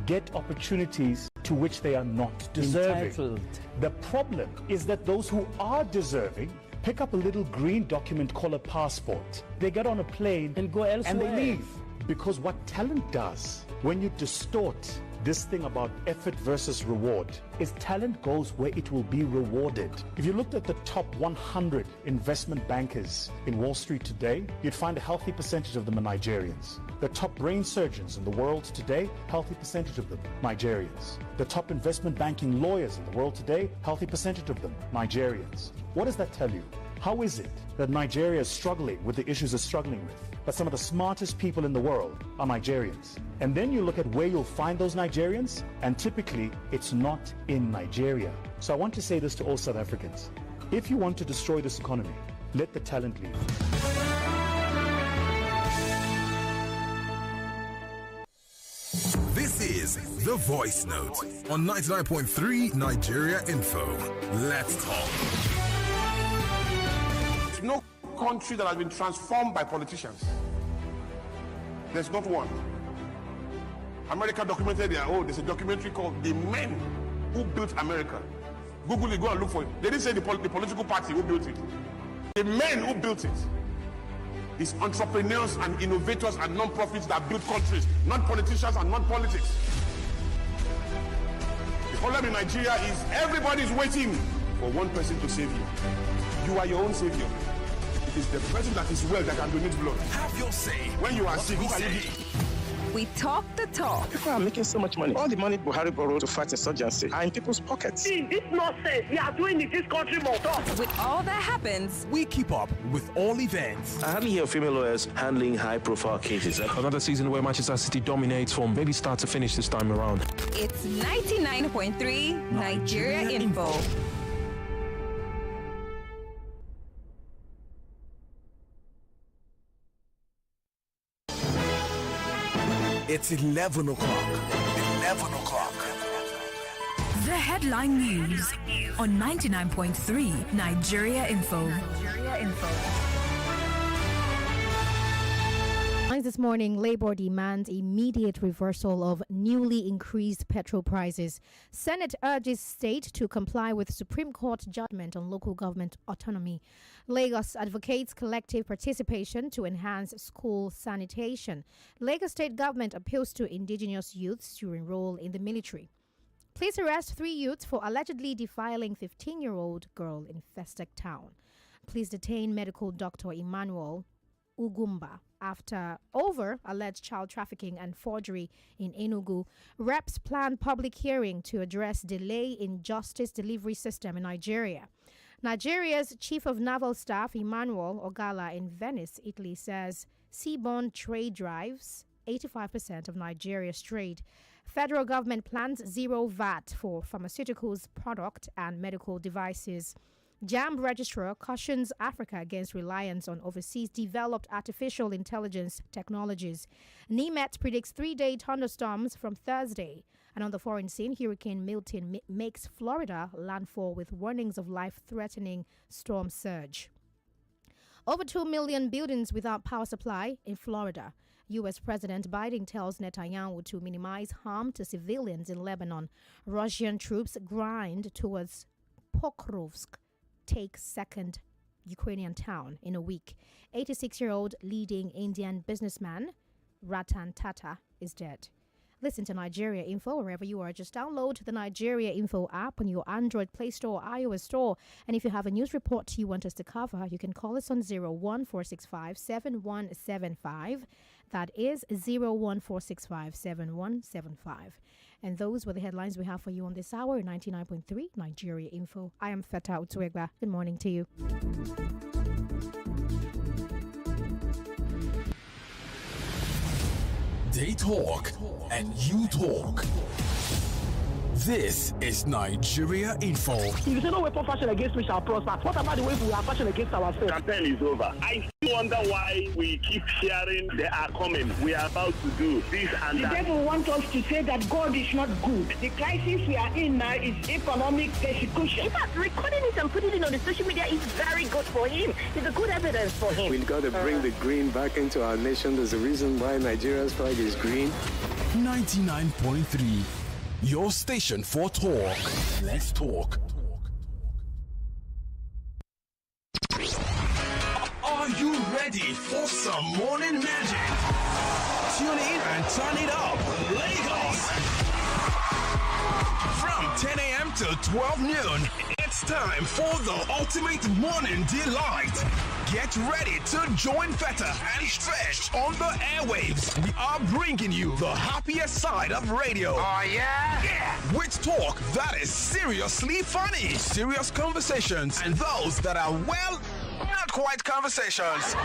get opportunities to which they are not deserving. Entitled. The problem is that those who are deserving pick up a little green document called a passport. They get on a plane and go elsewhere. And they leave. Because what talent does, when you distort this thing about effort versus reward, is talent goes where it will be rewarded. If you looked at the top 100 investment bankers in Wall Street today, you'd find a healthy percentage of them are Nigerians. The top brain surgeons in the world today, healthy percentage of them, Nigerians. The top investment banking lawyers in the world today, healthy percentage of them, Nigerians. What does that tell you? How is it that Nigeria is struggling with the issues it's struggling with, but some of the smartest people in the world are Nigerians? And then you look at where you'll find those Nigerians, and typically it's not in Nigeria. So I want to say this to all South Africans. If you want to destroy this economy, let the talent lead. This is The Voice Note on 99.3 Nigeria Info. Let's talk. There's no country that has been transformed by politicians. There's not one. America documented there's a documentary called The Men Who Built America. Google it, go and look for it. They didn't say the political party who built it. The men who built it. It's entrepreneurs and innovators and non-profits that build countries, not politicians and not politics. The problem in Nigeria is everybody's waiting for one person to save you. You are your own savior. It is the person that is well that can donate blood. Have your say. When you are sick, who can you be? We talk the talk. People are making so much money. All the money Buhari borrowed to fight insurgency are in people's pockets. This nonsense we are doing in this country must stop. With all that happens, we keep up with all events. I hardly hear female lawyers handling high-profile cases. Another season where Manchester City dominates from maybe start to finish this time around. It's 99.3 Nigeria Info. It's 11 o'clock. 11 o'clock. The headline news on 99.3 Nigeria Info. This morning, Labour demands immediate reversal of newly increased petrol prices. Senate urges state to comply with Supreme Court judgment on local government autonomy. Lagos advocates collective participation to enhance school sanitation. Lagos state government appeals to indigenous youths to enroll in the military. Police arrest 3 youths for allegedly defiling 15-year-old girl in Festa Town. Police detain medical doctor Emmanuel Ugumba after over alleged child trafficking and forgery in Enugu. Reps plan public hearing to address delay in justice delivery system in Nigeria. Nigeria's Chief of Naval Staff, Emmanuel Ogala, in Venice, Italy, says seaborne trade drives 85% of Nigeria's trade. Federal government plans zero VAT for pharmaceuticals, product and medical devices. JAMB registrar cautions Africa against reliance on overseas developed artificial intelligence technologies. NIMET predicts 3-day thunderstorms from Thursday. And on the foreign scene, Hurricane Milton makes Florida landfall with warnings of life-threatening storm surge. Over 2 million buildings without power supply in Florida. U.S. President Biden tells Netanyahu to minimize harm to civilians in Lebanon. Russian troops grind towards Pokrovsk, take second Ukrainian town in a week. 86-year-old leading Indian businessman Ratan Tata is dead. Listen to Nigeria Info wherever you are. Just download the Nigeria Info app on your Android Play Store or iOS Store. And if you have a news report you want us to cover, you can call us on 01465 7175. That is 01465 7175. And those were the headlines we have for you on this hour, 99.3 Nigeria Info. I am Feta Utwegba. Good morning to you. They talk and you talk. This is Nigeria Info. If you say no weapon fashion against me shall prosper, what about the way we are fashion against ourselves? Campaign is over. I still wonder why we keep hearing they are coming. We are about to do this and that. The devil wants us to say that God is not good. The crisis we are in now is economic persecution. In fact, recording it and putting it on the social media is very good for him. It's a good evidence for him. We got to bring the green back into our nation. There's a reason why Nigeria's flag is green. 99.3. Your station for talk. Let's talk. Are you ready for some morning magic? Tune in and turn it up, Lagos. From 10 a.m. to 12 noon, it's time for the ultimate morning delight. Get ready to join Feta and Stretch on the airwaves. We are bringing you the happiest side of radio. Oh, yeah? Yeah! With talk that is seriously funny, serious conversations, and those that are, well, not quite conversations.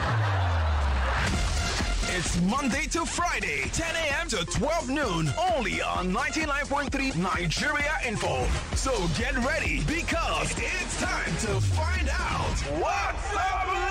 It's Monday to Friday, 10 a.m. to 12 noon, only on 99.3 Nigeria Info. So get ready, because it's time to find out what's up, Lagos!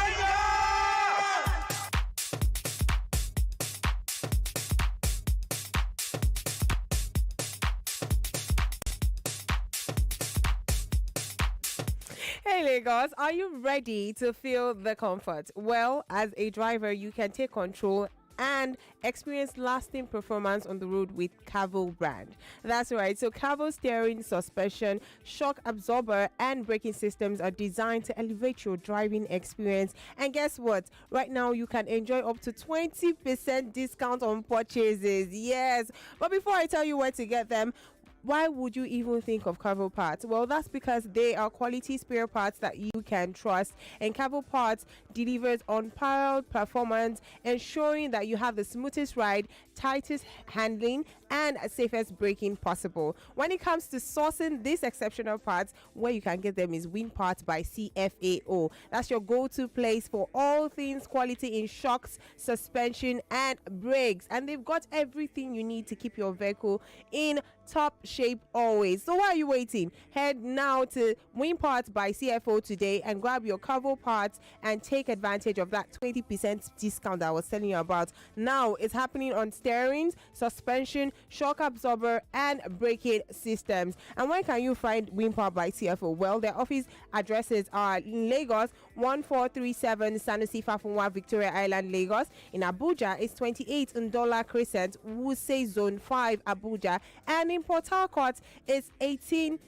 Hey Lagos, are you ready to feel the comfort? Well, as a driver, you can take control and experience lasting performance on the road with Cavo brand. That's right. So Cavo steering, suspension, shock absorber and braking systems are designed to elevate your driving experience. And guess what? Right now you can enjoy up to 20% discount on purchases. Yes. But before I tell you where to get them, why would you even think of Cavo parts? Well, that's because they are quality spare parts that you can trust, and Cavo parts delivers unparalleled performance, ensuring that you have the smoothest ride, tightest handling, and safest braking possible. When it comes to sourcing these exceptional parts, where you can get them is Win Parts by CFAO. That's your go-to place for all things quality in shocks, suspension, and brakes, and they've got everything you need to keep your vehicle in top shape always. So why are you waiting? Head now to Win Parts by CFO today and grab your Cavo parts and take advantage of that 20% discount that I was telling you about. Now it's happening on steerings, suspension, shock absorber, and braking systems. And where can you find Win Parts by CFO? Well, their office addresses are in Lagos, 1437 Sanusi Fafunwa, Victoria Island, Lagos. In Abuja, it's 28 Ndola Crescent, Wuse Zone 5, Abuja. And in Port Harcourt, it's 18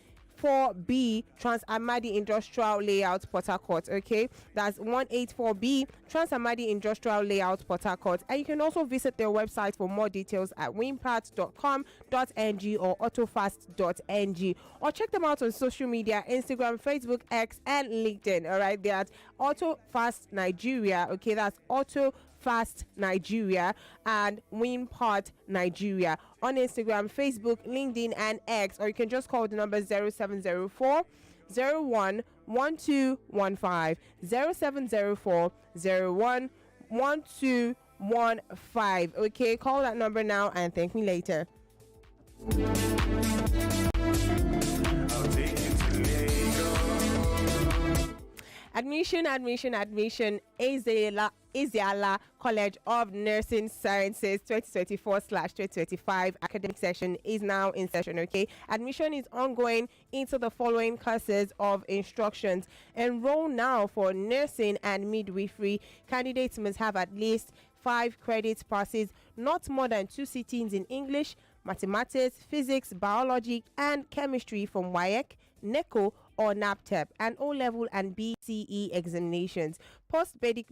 184B Trans Amadi Industrial Layout, Port Harcourt. Okay, that's 184B Trans Amadi Industrial Layout, Port Harcourt. And you can also visit their website for more details at winparts.com.ng or autofast.ng, or check them out on social media: Instagram, Facebook, X, and LinkedIn. All right, they're at AutoFast Nigeria. Okay, that's AutoFast Nigeria and Winpart Nigeria on Instagram, Facebook, LinkedIn, and X. Or you can just call the number 0704 01 1215 0704 01 1215. Okay, call that number now and thank me later. Admission, Isiala College of Nursing Sciences 2024/2025 academic session is now in session. Okay, admission is ongoing into the following courses of instructions. Enroll now for nursing and midwifery. Candidates must have at least 5 credit passes, not more than 2 sittings in English, mathematics, physics, biology, and chemistry from WAEC, NECO, or NAPTEP, and O-level and BCE examinations. Post-basic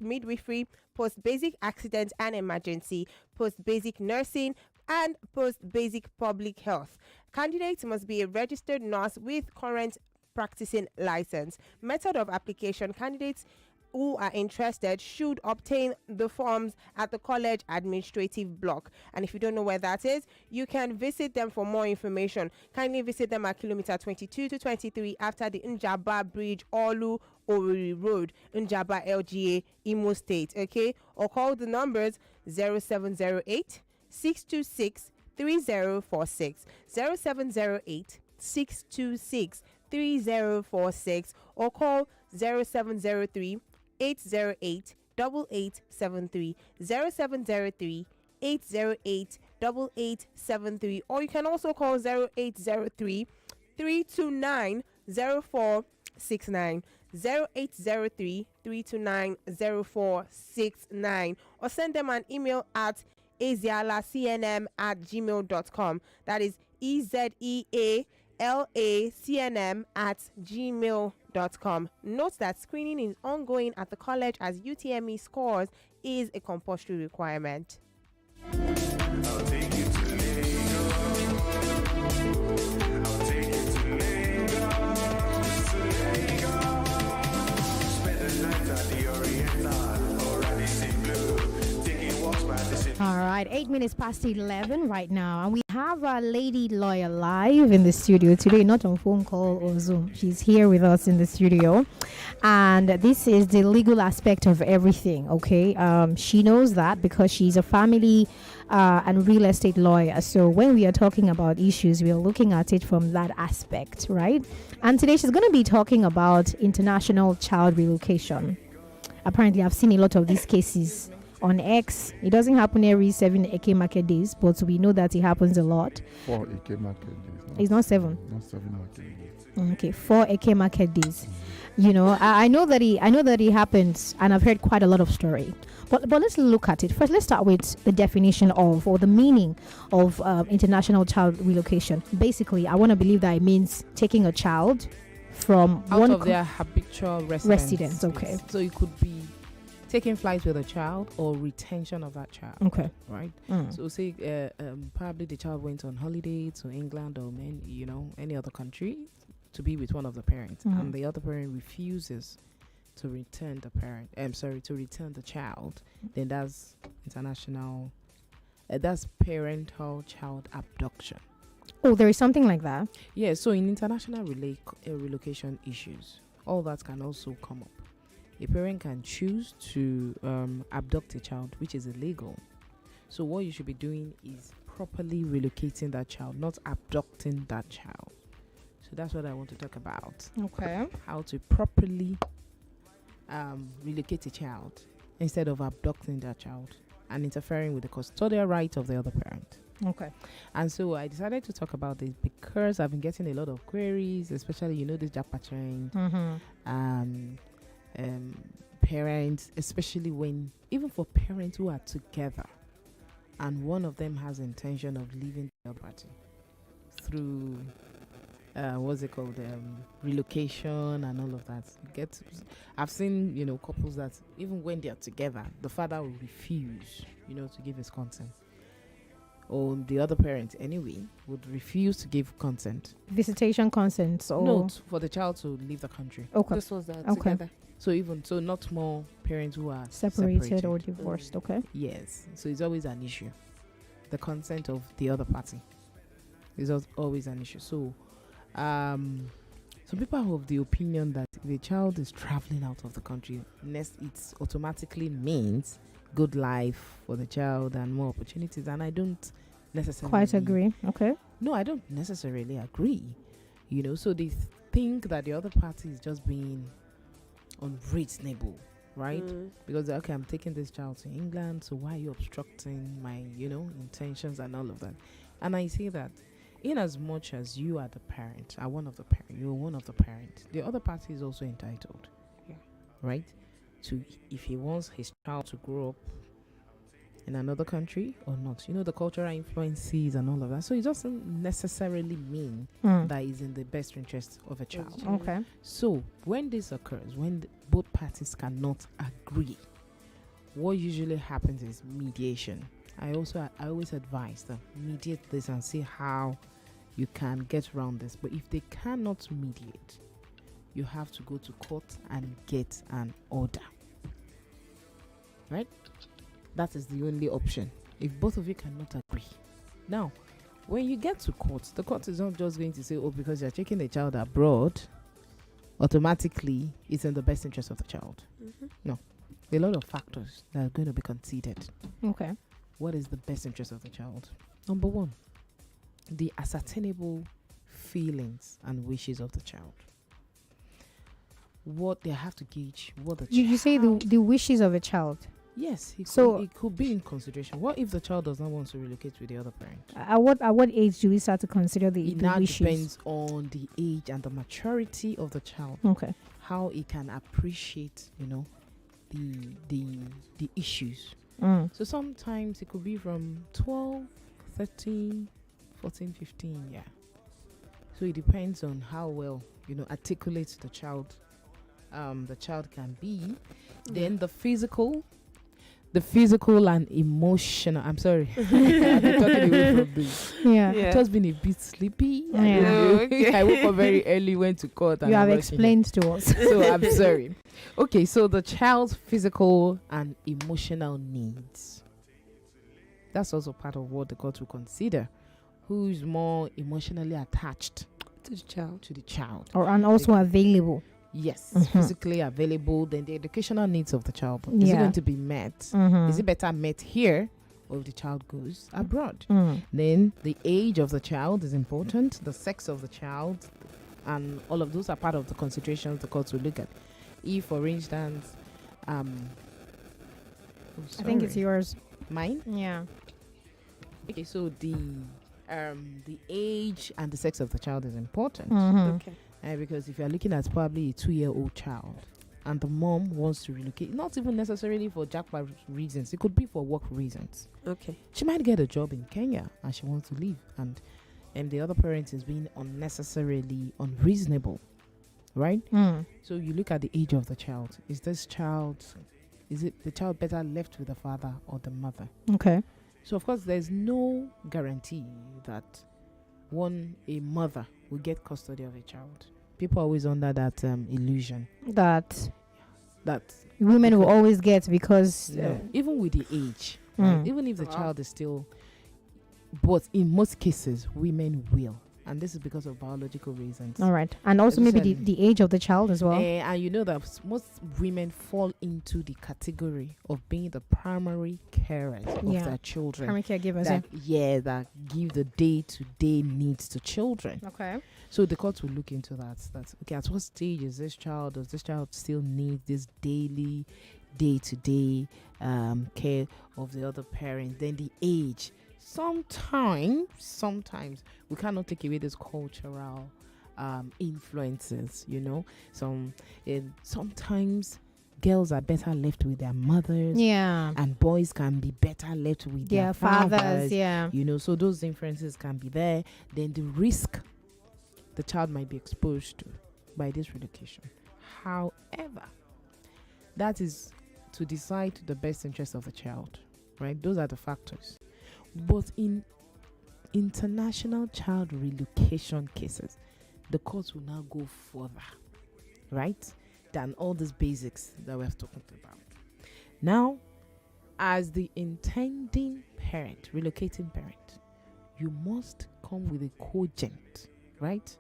midwifery, post-basic accident and emergency, post-basic nursing, and post-basic public health. Candidates must be a registered nurse with current practicing license. Method of application: candidates who are interested should obtain the forms at the college administrative block. And if you don't know where that is, you can visit them for more information. Kindly visit them at kilometer 22 to 23 after the Njaba Bridge, Olu Oweri Road, Njaba LGA, Imo State. Okay, or call the numbers 0708 626 3046, 0708 626 3046, or call 0703 808 8873, 0703 808 8873, or you can also call 0803 329 0469, 0803 329 0469, or send them an email at ezealacnm@gmail.com. That is EZEALACNM@gmail.com. Note that screening is ongoing at the college, as UTME scores is a compulsory requirement. I'll take you to Lagos. I'll take you to Lagos. Spend the night at the Oriental or Radisson Blue. Taking walks by the city. All right, 8 minutes past 11 right now, and we have a lady lawyer live in the studio today, not on phone call or Zoom. She's here with us in the studio, and this is the legal aspect of everything. Okay, she knows that because she's a family and real estate lawyer. So when we are talking about issues, we are looking at it from that aspect, right? And today she's going to be talking about international child relocation. Apparently, I've seen a lot of these cases on X. It doesn't happen every 7 AK market days, but we know that it happens a lot. 4 AK market days. It's not 7. Not 7 market days. Okay, 4 AK market days. You know, I know that it happens, and I've heard quite a lot of story. But let's look at it first. Let's start with the definition of, or the meaning of, international child relocation. Basically, I want to believe that it means taking a child from out of their habitual residence. Okay, so it could be taking flights with a child or retention of that child. Okay. Right? So say probably the child went on holiday to England or any other country to be with one of the parents, and the other parent refuses to return the child, then that's international, that's parental child abduction. Oh, there is something like that? Yeah, so in international relocation issues, all that can also come up. A parent can choose to abduct a child, which is illegal. So what you should be doing is properly relocating that child, not abducting that child. So that's what I want to talk about. Okay. How to properly relocate a child instead of abducting that child and interfering with the custodial right of the other parent. Okay. And so I decided to talk about this because I've been getting a lot of queries, especially this jackpot parents, especially even for parents who are together and one of them has intention of leaving the other party through what's it called, relocation and all of that. I've seen, couples that even when they're together, the father will refuse, to give his consent, or the other parent anyway would refuse to give consent. Visitation consent, or no, for the child to leave the country. Okay. This was that Okay. together. So not more parents who are separated or divorced. Okay. Yes. So it's always an issue. The consent of the other party is always an issue. So, some people are of the opinion that if a child is traveling out of the country, it automatically means good life for the child and more opportunities. And I don't necessarily Quite agree. Okay. No, I don't necessarily agree. So they think that the other party is just being unreasonable, right? Because okay, I'm taking this child to England, so why are you obstructing my intentions and all of that? And I say that in as much as you are the parent, you're one of the parents, the other party is also entitled, right, to if he wants his child to grow up in another country or not. The cultural influences and all of that. So it doesn't necessarily mean that is in the best interest of a child. Okay. So when this occurs, when both parties cannot agree, what usually happens is mediation. I always advise them, mediate this and see how you can get around this. But if they cannot mediate, you have to go to court and get an order. Right? That is the only option if both of you cannot agree. Now, when you get to court, the court is not just going to say, oh, because you're taking a child abroad, automatically it's in the best interest of the child. No. There are a lot of factors that are going to be considered. Okay. What is the best interest of the child? Number one, the ascertainable feelings and wishes of the child. What they have to gauge, what the child... You say the wishes of a child. Yes, it So- could be in consideration. What if the child does not want to relocate with the other parent? At what age do we start to consider the It now wishes? depends on the age and the maturity of the child. Okay. How it can appreciate, the issues. So sometimes it could be from 12, 13, 14, 15, yeah. So it depends on how well, articulate the child can be. Then the physical and emotional. I'm sorry. I've been talking away from this. Yeah. I've just been a bit sleepy. Yeah. I woke up very early, went to court. And You I'm have rushing explained to us. so I'm sorry. Okay, so the child's physical and emotional needs. That's also part of what the court will consider. Who is more emotionally attached To the child. to the child? And also available. Yes, Mhm. physically available. Then the educational needs of the child. Is it Yeah. going to be met? Mhm. Is it better met here, or if the child goes abroad? Mm. Then the age of the child is important. The sex of the child, and all of those are part of the considerations the court will look at. If, for instance, I think it's sorry. yours. Mine. Yeah. Okay, so the age and the sex of the child is important. Mhm. Okay. Because if you're looking at probably a 2-year-old child and the mom wants to relocate, not even necessarily for jackpot reasons, it could be for work reasons. Okay. She might get a job in Kenya and she wants to leave, and the other parent is being unnecessarily unreasonable, right? So you look at the age of the child. Is the child better left with the father or the mother? Okay. So of course there's no guarantee that a mother will get custody of a child. People are always under that illusion That that women will always get because even with the age, right? Even if the child is still, but in most cases women will, and this is because of biological reasons. all right, and also maybe the age of the child as well. And you know that most women fall into the category of being the primary carers of Yeah. their children. Primary caregivers, that give the day-to-day needs to children. Okay. So the court will look into that. That's okay. At what stage is this child? Does this child still need this daily, day-to-day care of the other parent? Then the age. Sometimes we cannot take away these cultural influences. Sometimes girls are better left with their mothers. Yeah. And boys can be better left with Their their fathers, fathers. yeah. So those influences can be there. Then the risk the child might be exposed to by this relocation. However, that is to decide the best interest of the child, right? Those are the factors. But in international child relocation cases, the courts will now go further, right, than all these basics that we have talked about. Now, as the intending parent, relocating parent, you must come with a cogent, right,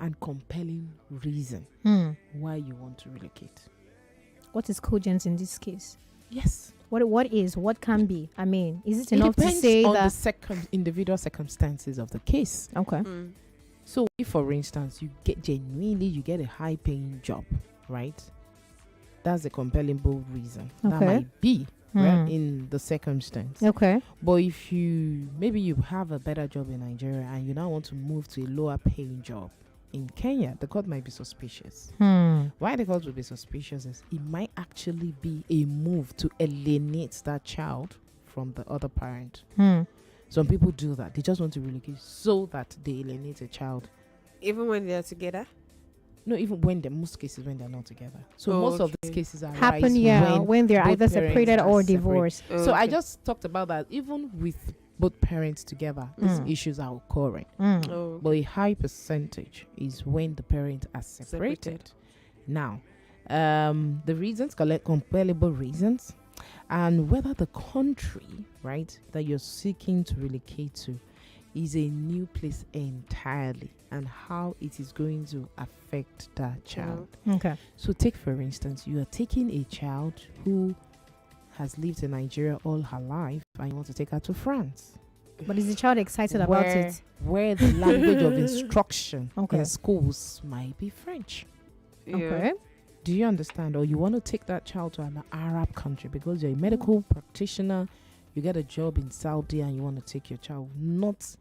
and compelling reason why you want to relocate. What is cogent in this case? Yes. What can be? I mean, is it enough to depends say on that the individual circumstances of the case? Okay. So, if for instance you get a high-paying job, right? That's a compelling bold reason. That Okay. might be right in the circumstance. Okay. But if you have a better job in Nigeria and you now want to move to a lower-paying job in Kenya, the court might be suspicious. Why the court will be suspicious is it might actually be a move to alienate that child from the other parent. Some people do that. They just want to relocate so that they alienate a child. Even when they're together? No, even most cases when they're not together. So most of these cases are happen when they're both either parents separated are or separate. divorced. So I just talked about that. Even with both parents together, these issues are occurring. But a high percentage is when the parents are separated. Now, the reasons, compellable reasons, and whether the country, right, that you're seeking to relocate to is a new place entirely, and how it is going to affect that child. Okay. So take, for instance, you are taking a child who has lived in Nigeria all her life and you want to take her to France. But is the child excited about it? Where the language of instruction Okay. in schools might be French. Okay. Do you understand? Or you want to take that child to an Arab country because you're a medical practitioner, you get a job in Saudi and you want to take your child. Not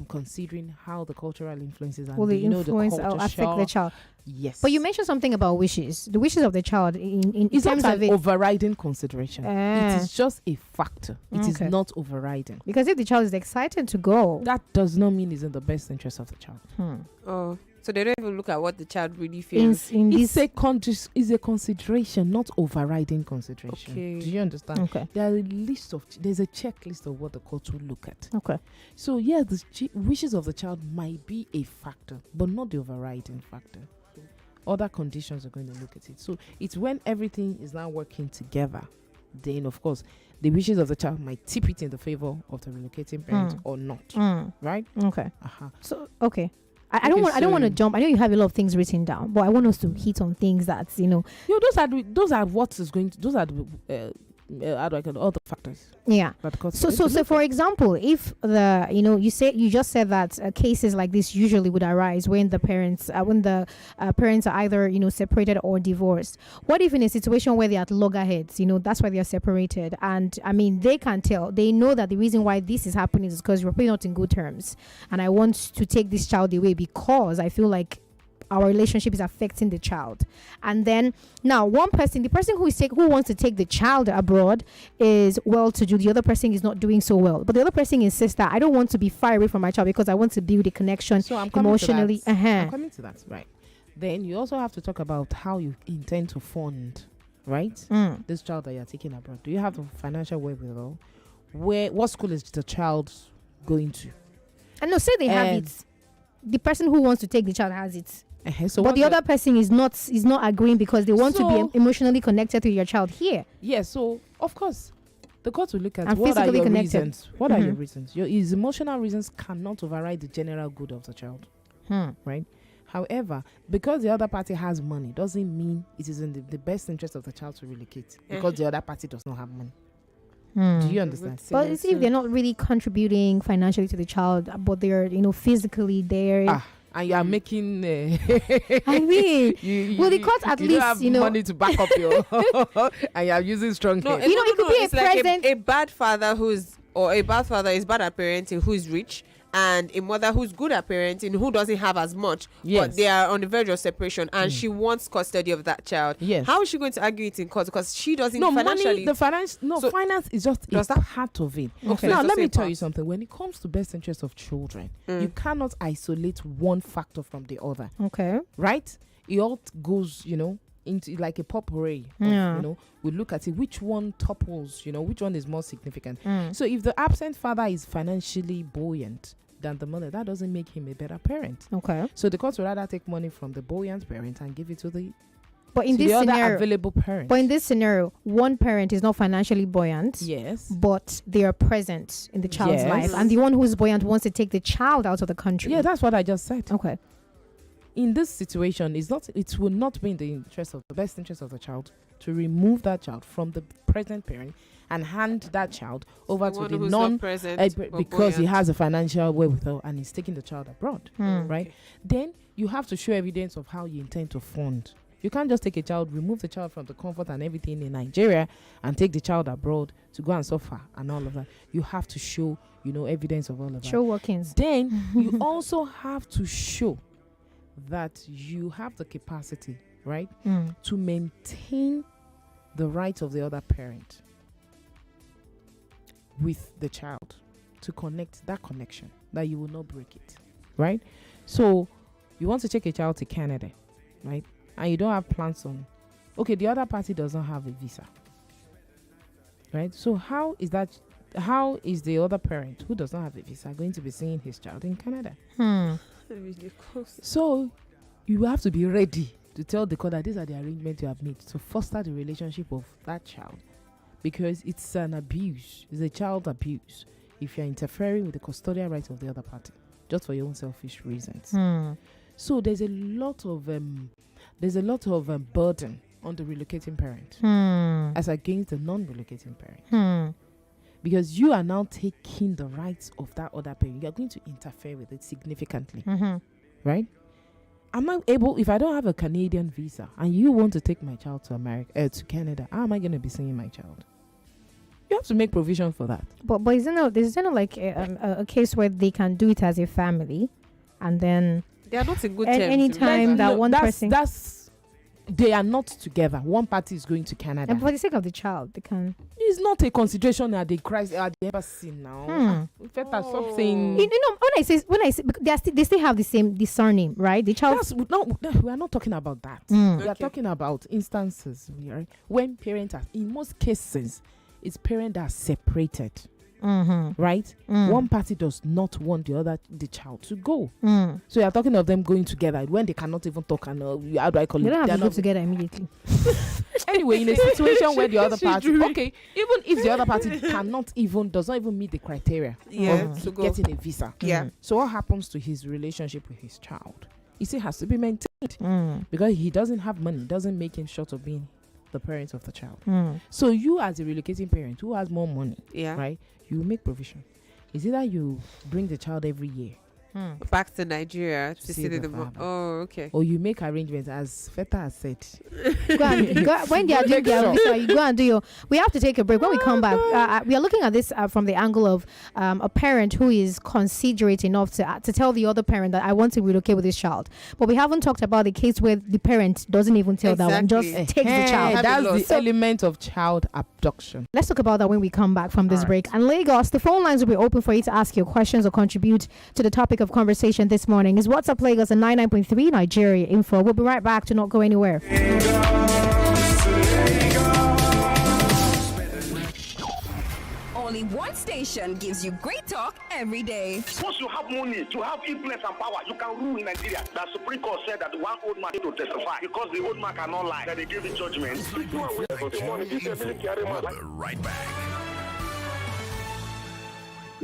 considering how the cultural influences and Will the influence the culture affect the child? Yes. But you mentioned something about wishes. The wishes of the child in It's terms not of an it. overriding consideration. It is just a factor. It is Okay. not overriding. Because if the child is excited to go, That does not mean it's in the best interest of the child. Oh, so they don't even look at what the child really feels. It's a consideration, not overriding consideration. Okay. Do you understand? Okay. There's a checklist of what the court will look at. Okay. So yeah, the wishes of the child might be a factor, but not the overriding factor. Other conditions are going to look at it. So it's when everything is now working together, then of course the wishes of the child might tip it in the favor of the relocating parent or not. Right? Okay. Uh-huh. So okay. I don't want to jump. I know you have a lot of things written down, but I want us to hit on things that those are what is going to. Those are the how do I call it, all the factors. Yeah. That the court is So going to look for example, if you just said that cases like this usually would arise when the parents parents are either separated or divorced. What if in a situation where they're at loggerheads, that's why they are separated, and I mean they can tell, they know that the reason why this is happening is because we're probably not in good terms, and I want to take this child away because I feel like our relationship is affecting the child. And then now the person who wants to take the child abroad is well to do, the other person is not doing so well, but the other person insists that I don't want to be far away from my child because I want to build a connection emotionally. I'm coming to that, right? Then you also have to talk about how you intend to fund, right, this child that you're taking abroad. Do you have the financial wherewithal? What school is the child going to? And no, say they have it. The person who wants to take the child has it. So but the other person is not agreeing because they want to be emotionally connected to your child here. Yeah, so of course the court will look at and what are your connected. reasons. What are your reasons? His emotional reasons cannot override the general good of the child. Right? However, because the other party has money doesn't mean it is in the best interest of the child to relocate because the other party does not have money. Do you understand? But if they're not really contributing financially to the child, but they're physically there. And you are making. I mean, the court at least have money to back up your, and you are using strong. No, head. it could be it's a like present. a bad father a bad father is bad at parenting who is rich, and a mother who's good at parenting, who doesn't have as much, Yes. but they are on the verge of separation, and she wants custody of that child. Yes. How is she going to argue it in court? Because she doesn't No, financially. finance is just Does a that- part of it. Okay. Now, It's let just me a tell part. you something. When it comes to best interest of children, you cannot isolate one factor from the other. Okay. Right? It all goes, into like a potpourri. Of, Yeah. we look at it, which one topples, which one is more significant. So if the absent father is financially buoyant than the mother, that doesn't make him a better parent. Okay. So the court would rather take money from the buoyant parent and give it to the But in to this the other scenario, available parent. But in this scenario, one parent is not financially buoyant. Yes. But they are present in the child's Yes. life, and the one who is buoyant wants to take the child out of the country. Yeah, that's what I just said. Okay. In this situation, it will not be in the best interest of the child to remove that child from the present parent and hand that child over The to one the who's not present but because he buoyant. has a financial wherewithal and he's taking the child abroad, right? Okay. Then you have to show evidence of how you intend to fund. You can't just take a child, remove the child from the comfort and everything in Nigeria and take the child abroad to go and suffer and all of that. You have to show, evidence of all of that. Show workings. Then you also have to show that you have the capacity, right, to maintain the rights of the other parent with the child, to connect that connection, that you will not break it, right? So you want to take a child to Canada, right, and you don't have plans on, okay, the other party does not have a visa, right? So how is the other parent who does not have a visa going to be seeing his child in Canada? So you have to be ready to tell the court that these are the arrangements you have made to foster the relationship of that child, because it's an abuse. It's a child abuse if you're interfering with the custodial rights of the other party just for your own selfish reasons. So there's a lot of burden on the relocating parent as against the non-relocating parent. Because you are now taking the rights of that other parent. You are going to interfere with it significantly. Right? Am I able, if I don't have a Canadian visa and you want to take my child to to Canada, how am I going to be seeing my child? You have to make provision for that. But isn't there like a case where they can do it as a family, and then They are not in good terms. anytime that one person. They are not together. One party is going to Canada. And for the sake of the child, they can. It's not a consideration at the crisis at the embassy now. Feta, stop saying. When I say because they still have the surname, right? The child. We are not talking about that. Mm. We are talking about instances when parents are, in most cases, it's parents that are separated. Right? One party does not want the child to go. So you are talking of them going together when they cannot even talk. And how do I call it? They don't have They are to go not together immediately. Anyway, in a situation where the other party, okay, even if the other party does not even meet the criteria of getting a visa, so what happens to his relationship with his child? It still has to be maintained because he doesn't have money. Doesn't make him short of being the parent of the child. So you, as a relocating parent who has more money, right, you make provision. Is either you bring the child every year back to Nigeria to see see the the father. Oh, okay. or you make arrangements, as Feta has said. When they are doing their visa, you go and do your. We have to take a break. When we come back, we are looking at this from the angle of a parent who is considerate enough to tell the other parent that I want to relocate with this child. But we haven't talked about the case where the parent doesn't even tell that one, just takes the child. That's the element of child abduction. Let's talk about that when we come back from this break. And Lagos, the phone lines will be open for you to ask your questions or contribute to the topic of conversation this morning. Is WhatsUpLagos and 99.3 Nigeria Info. We'll be right back. Do not go anywhere. Only one station gives you great talk every day. Once you have money to have influence and power, you can rule in Nigeria. The Supreme Court said that one old man need to testify because the old man cannot lie. That they gave him judgment. We'll be right back.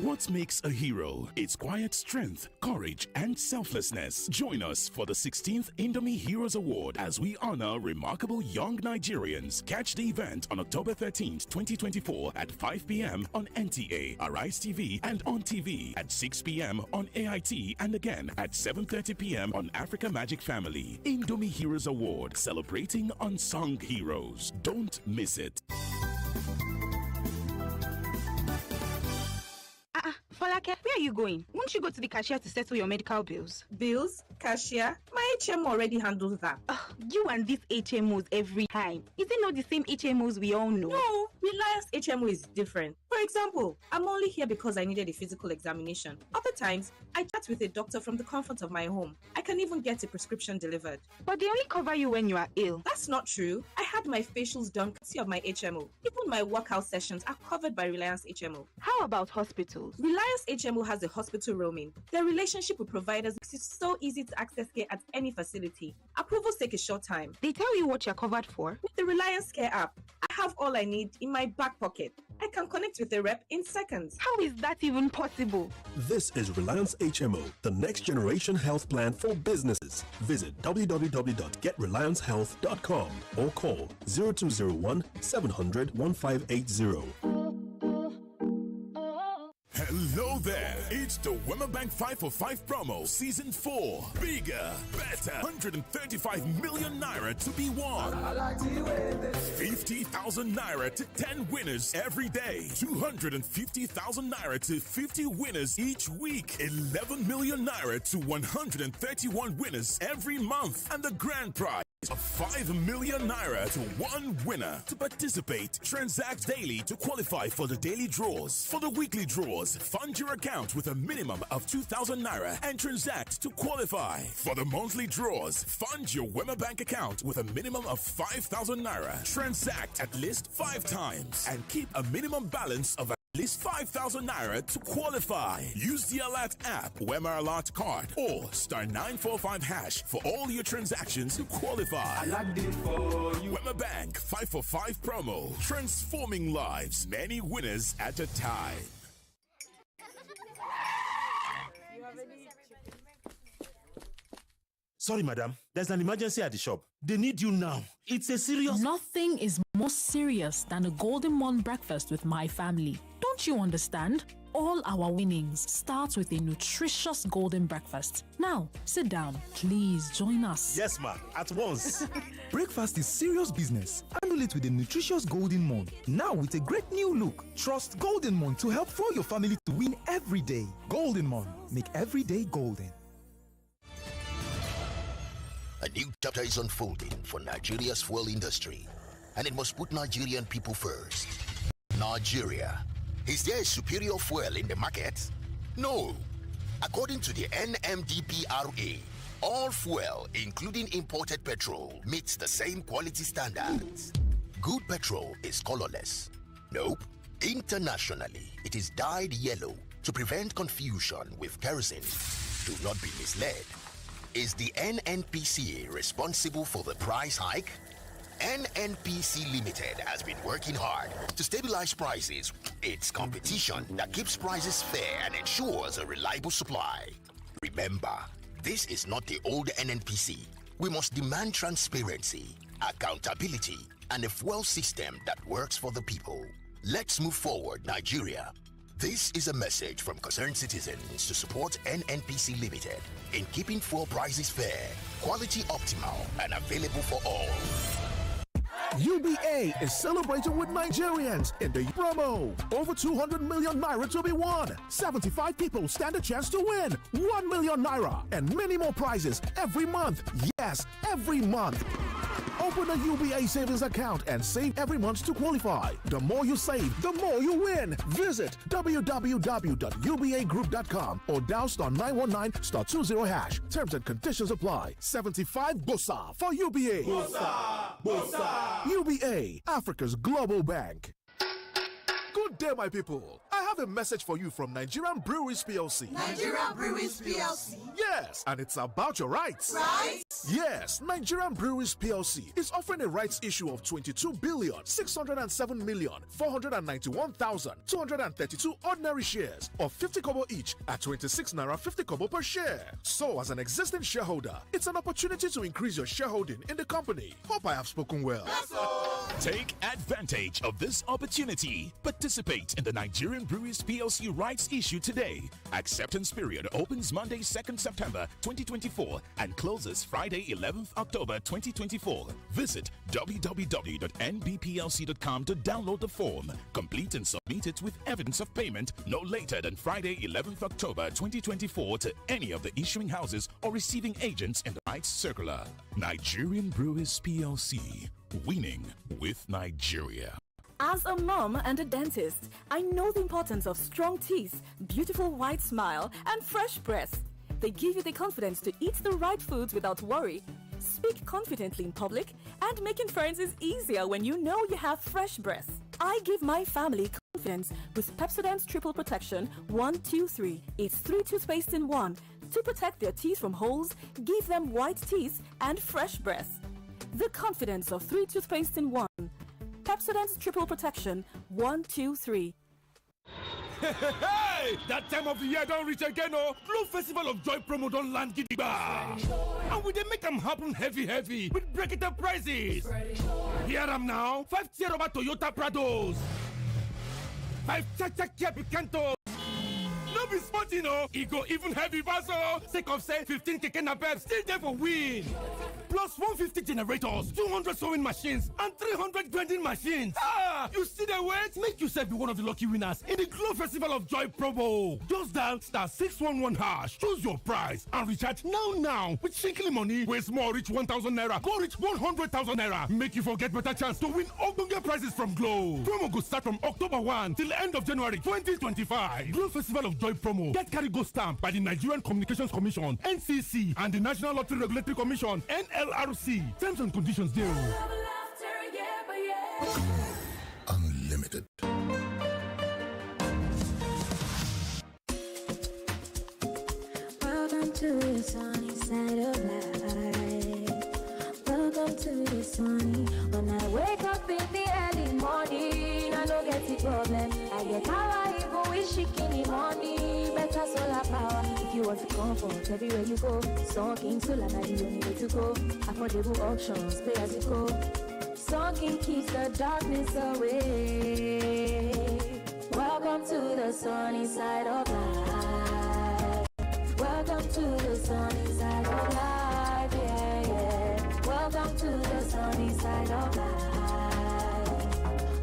What makes a hero? It's quiet strength, courage, and selflessness. Join us for the 16th Indomie Heroes Award as we honor remarkable young Nigerians. Catch the event on October 13th, 2024 at 5 p.m. on NTA, Arise TV, and on TV at 6 p.m. on AIT, and again at 7:30 p.m. on Africa Magic Family. Indomie Heroes Award, celebrating unsung heroes. Don't miss it. Folake, Folake, where are you going? Won't you go to the cashier to settle your medical bills? Bills? Cashier? My HMO already handles that. You and these HMOs every time. Is it not the same HMOs we all know? No, Reliance HMO is different. For example, I'm only here because I needed a physical examination. Other times, I chat with a doctor from the comfort of my home. I can even get a prescription delivered. But they only cover you when you are ill. That's not true. I had my facials done courtesy of my HMO. Even my workout sessions are covered by Reliance HMO. How about hospitals? Reliance HMO has a hospital roaming. Their relationship with providers makes it so easy to access care at any facility. Approvals take a short time. They tell you what you're covered for? With the Reliance Care app, I have all I need in my back pocket. I can connect with the rep in seconds. How is that even possible? This is Reliance HMO, the next generation health plan for businesses. Visit www.getreliancehealth.com or call 0201 700 1580. Hello there. It's the Wema Bank 5 for 5 promo, season 4. Bigger, better. 135 million naira to be won. 50,000 naira to 10 winners every day. 250,000 naira to 50 winners each week. 11 million naira to 131 winners every month. And the grand prize of 5 million naira to 1 winner. To participate, transact daily to qualify for the daily draws. For the weekly draws, fund your account with a minimum of 2,000 naira and transact to qualify. For the monthly draws, fund your Wema Bank account with a minimum of 5,000 naira. Transact at least 5 times and keep a minimum balance of at least 5,000 naira to qualify. Use the Alert app, Wema Alert card, or star 945 hash for all your transactions to qualify. I like it for you. Wema Bank 5 for 5 promo, transforming lives, many winners at a time. Sorry, madam. There's an emergency at the shop. They need you now. It's a serious... Nothing is more serious than a Golden Morn breakfast with my family. Don't you understand? All our winnings start with a nutritious golden breakfast. Now, sit down. Please join us. Yes, ma. At once. Breakfast is serious business. Handle it with a nutritious Golden Morn. Now with a great new look. Trust Golden Morn to help fuel your family to win every day. Golden Morn. Make every day golden. A new chapter is unfolding for Nigeria's fuel industry, and it must put Nigerian people first. Nigeria. Is there a superior fuel in the market? No. According to the NMDPRA, all fuel, including imported petrol, meets the same quality standards. Good petrol is colorless. Nope. Internationally, it is dyed yellow to prevent confusion with kerosene. Do not be misled. Is the NNPC responsible for the price hike? NNPC Limited has been working hard to stabilize prices. It's competition that keeps prices fair and ensures a reliable supply. Remember, this is not the old NNPC. We must demand transparency, accountability, and a fuel system that works for the people. Let's move forward, Nigeria. This is a message from concerned citizens to support NNPC Limited in keeping fuel prices fair, quality optimal, and available for all. UBA is celebrating with Nigerians in the promo. Over 200 million naira to be won. 75 people stand a chance to win 1 million naira and many more prizes every month. Yes, every month. Open a UBA savings account and save every month to qualify. The more you save, the more you win. Visit www.ubagroup.com or dial star 919*20 hash. Terms and conditions apply. 75 Bossa for UBA. Bossa! Bossa! UBA, Africa's global bank. Good day, my people. I have a message for you from Nigerian Breweries PLC. Nigerian Breweries PLC? Yes, and it's about your rights. Rights? Yes, Nigerian Breweries PLC is offering a rights issue of 22,607,491,232 ordinary shares of 50 kobo each at 26 naira 50 kobo per share. So, as an existing shareholder, it's an opportunity to increase your shareholding in the company. Hope I have spoken well. Yes, sir. Take advantage of this opportunity. Participate in the Nigerian Breweries PLC rights issue today. Acceptance period opens Monday, 2nd September 2024 and closes Friday, 11th October 2024. Visit www.nbplc.com to download the form. Complete and submit it with evidence of payment no later than Friday, 11th October 2024 to any of the issuing houses or receiving agents in the rights circular. Nigerian Breweries PLC. Winning with Nigeria. As a mom and a dentist, I know the importance of strong teeth, beautiful white smile, and fresh breath. They give you the confidence to eat the right foods without worry, speak confidently in public, and making friends is easier when you know you have fresh breath. I give my family confidence with Pepsodent's Triple Protection 1-2-3. It's 3 toothpaste in 1 to protect their teeth from holes, give them white teeth, and fresh breath. The confidence of 3 toothpaste in 1. Pepsodent's Triple Protection 1-2-3. Hey! That time of the year don't reach again, oh! Glow Festival of Joy promo don't land gidigba! And we dey make them happen heavy with breakable prices. Here am now, 5 tier over Toyota Prados, 5 Cha-Cha Kia Picantos. No be smart, you know. It go even heavy vaso. Sake of say 15 keke napep still there for win. Plus 150 generators, 200 sewing machines, and 300 grinding machines. Ah, you see the wait? Make yourself be one of the lucky winners in the Glow Festival of Joy promo. Just dial *611#, choose your price, and recharge now with shrinkly money. Where small reach 1,000 naira, go reach 100,000 naira. Make you forget better chance to win ogbonge prizes from Glow. Promo go start from October 1 till the end of January 2025. Glow Festival of Joy promo get carry go stamp by the Nigerian Communications Commission (NCC) and the National Lottery Regulatory Commission (NLRC). Terms and conditions there. Unlimited. Welcome to the sunny side of life. Welcome to the sunny. When I wake up in the early morning, I don't get the problem. I get power even with shaking the money. Better solar power. If you want to comfort everywhere you go, Sun King Solar now the only way to go. Affordable options, pay as you go. Sun King keeps the darkness away. Welcome to the sunny side of life. Welcome to the sunny side of life. Yeah. Welcome to the sunny side of life.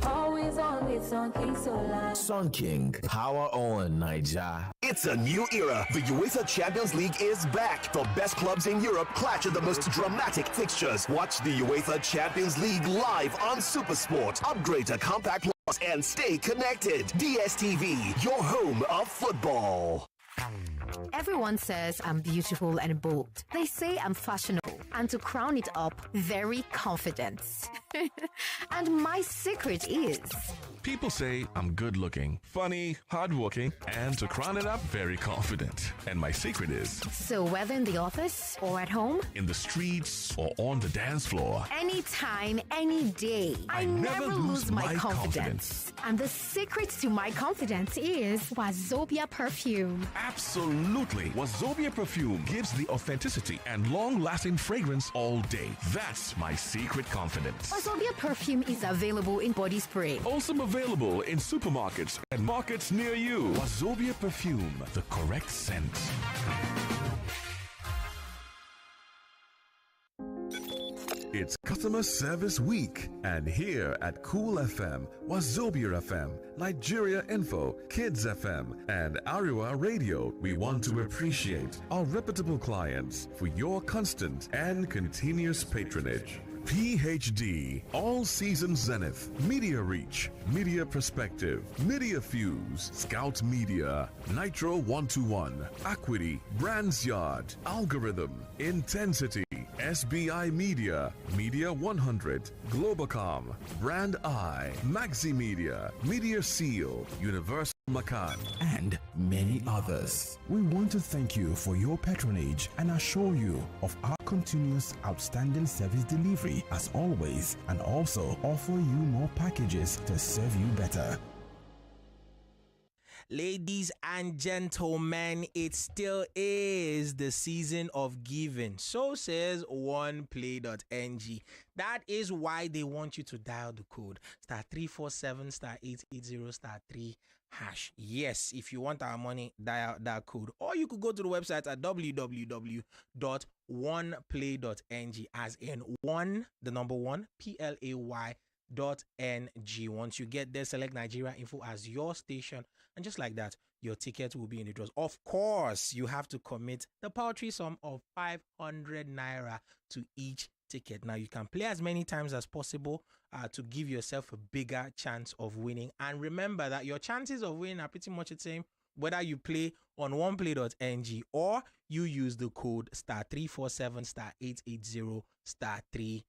Always on with Sun King Solar. Sun King, power on, Niger. It's a new era. The UEFA Champions League is back. The best clubs in Europe clash in the most dramatic fixtures. Watch the UEFA Champions League live on SuperSport. Upgrade to Compact Plus and stay connected. DSTV, your home of football. Everyone says I'm beautiful and bold. They say I'm fashionable. And to crown it up, very confident. And my secret is... People say I'm good looking, funny, hardworking, and to crown it up, very confident. And my secret is... So whether in the office or at home, in the streets or on the dance floor, anytime, any day, I never lose my confidence. And the secret to my confidence is WhaatsUpLagos perfume. Absolutely. WhaatsUpLagos perfume gives the authenticity and long-lasting fragrance all day. That's my secret confidence. WhaatsUpLagos perfume is available in body spray. Also available in supermarkets and markets near you. WhaatsUpLagos perfume, the correct scent. It's Customer Service Week, and here at Cool FM, Wazobia FM, Nigeria Info, Kids FM, and Ariwa Radio, we want to appreciate our reputable clients for your constant and continuous patronage. PhD, All Seasons Zenith, Media Reach, Media Perspective, Media Fuse, Scout Media, Nitro 121, Acuity, Brands Yard, Algorithm, Intensity, SBI Media, Media 100, Globacom, Brand I, Maxi Media, Media Seal, Universal Macan, and many others. We want to thank you for your patronage and assure you of our continuous outstanding service delivery as always, and also offer you more packages to serve you better. Ladies and gentlemen, it still is the season of giving. So says oneplay.ng. That is why they want you to dial the code *347 *880 *3#. Yes, if you want our money, dial that code. Or you could go to the website at www.oneplay.ng, as in one, the number one, PLAY.ng. Once you get there, select Nigeria Info as your station, and just like that, your ticket will be in the draws. Of course, you have to commit the paltry sum of 500 naira to each ticket. Now, you can play as many times as possible to give yourself a bigger chance of winning. And remember that your chances of winning are pretty much the same whether you play on oneplay.ng or you use the code *347 *880 *3#.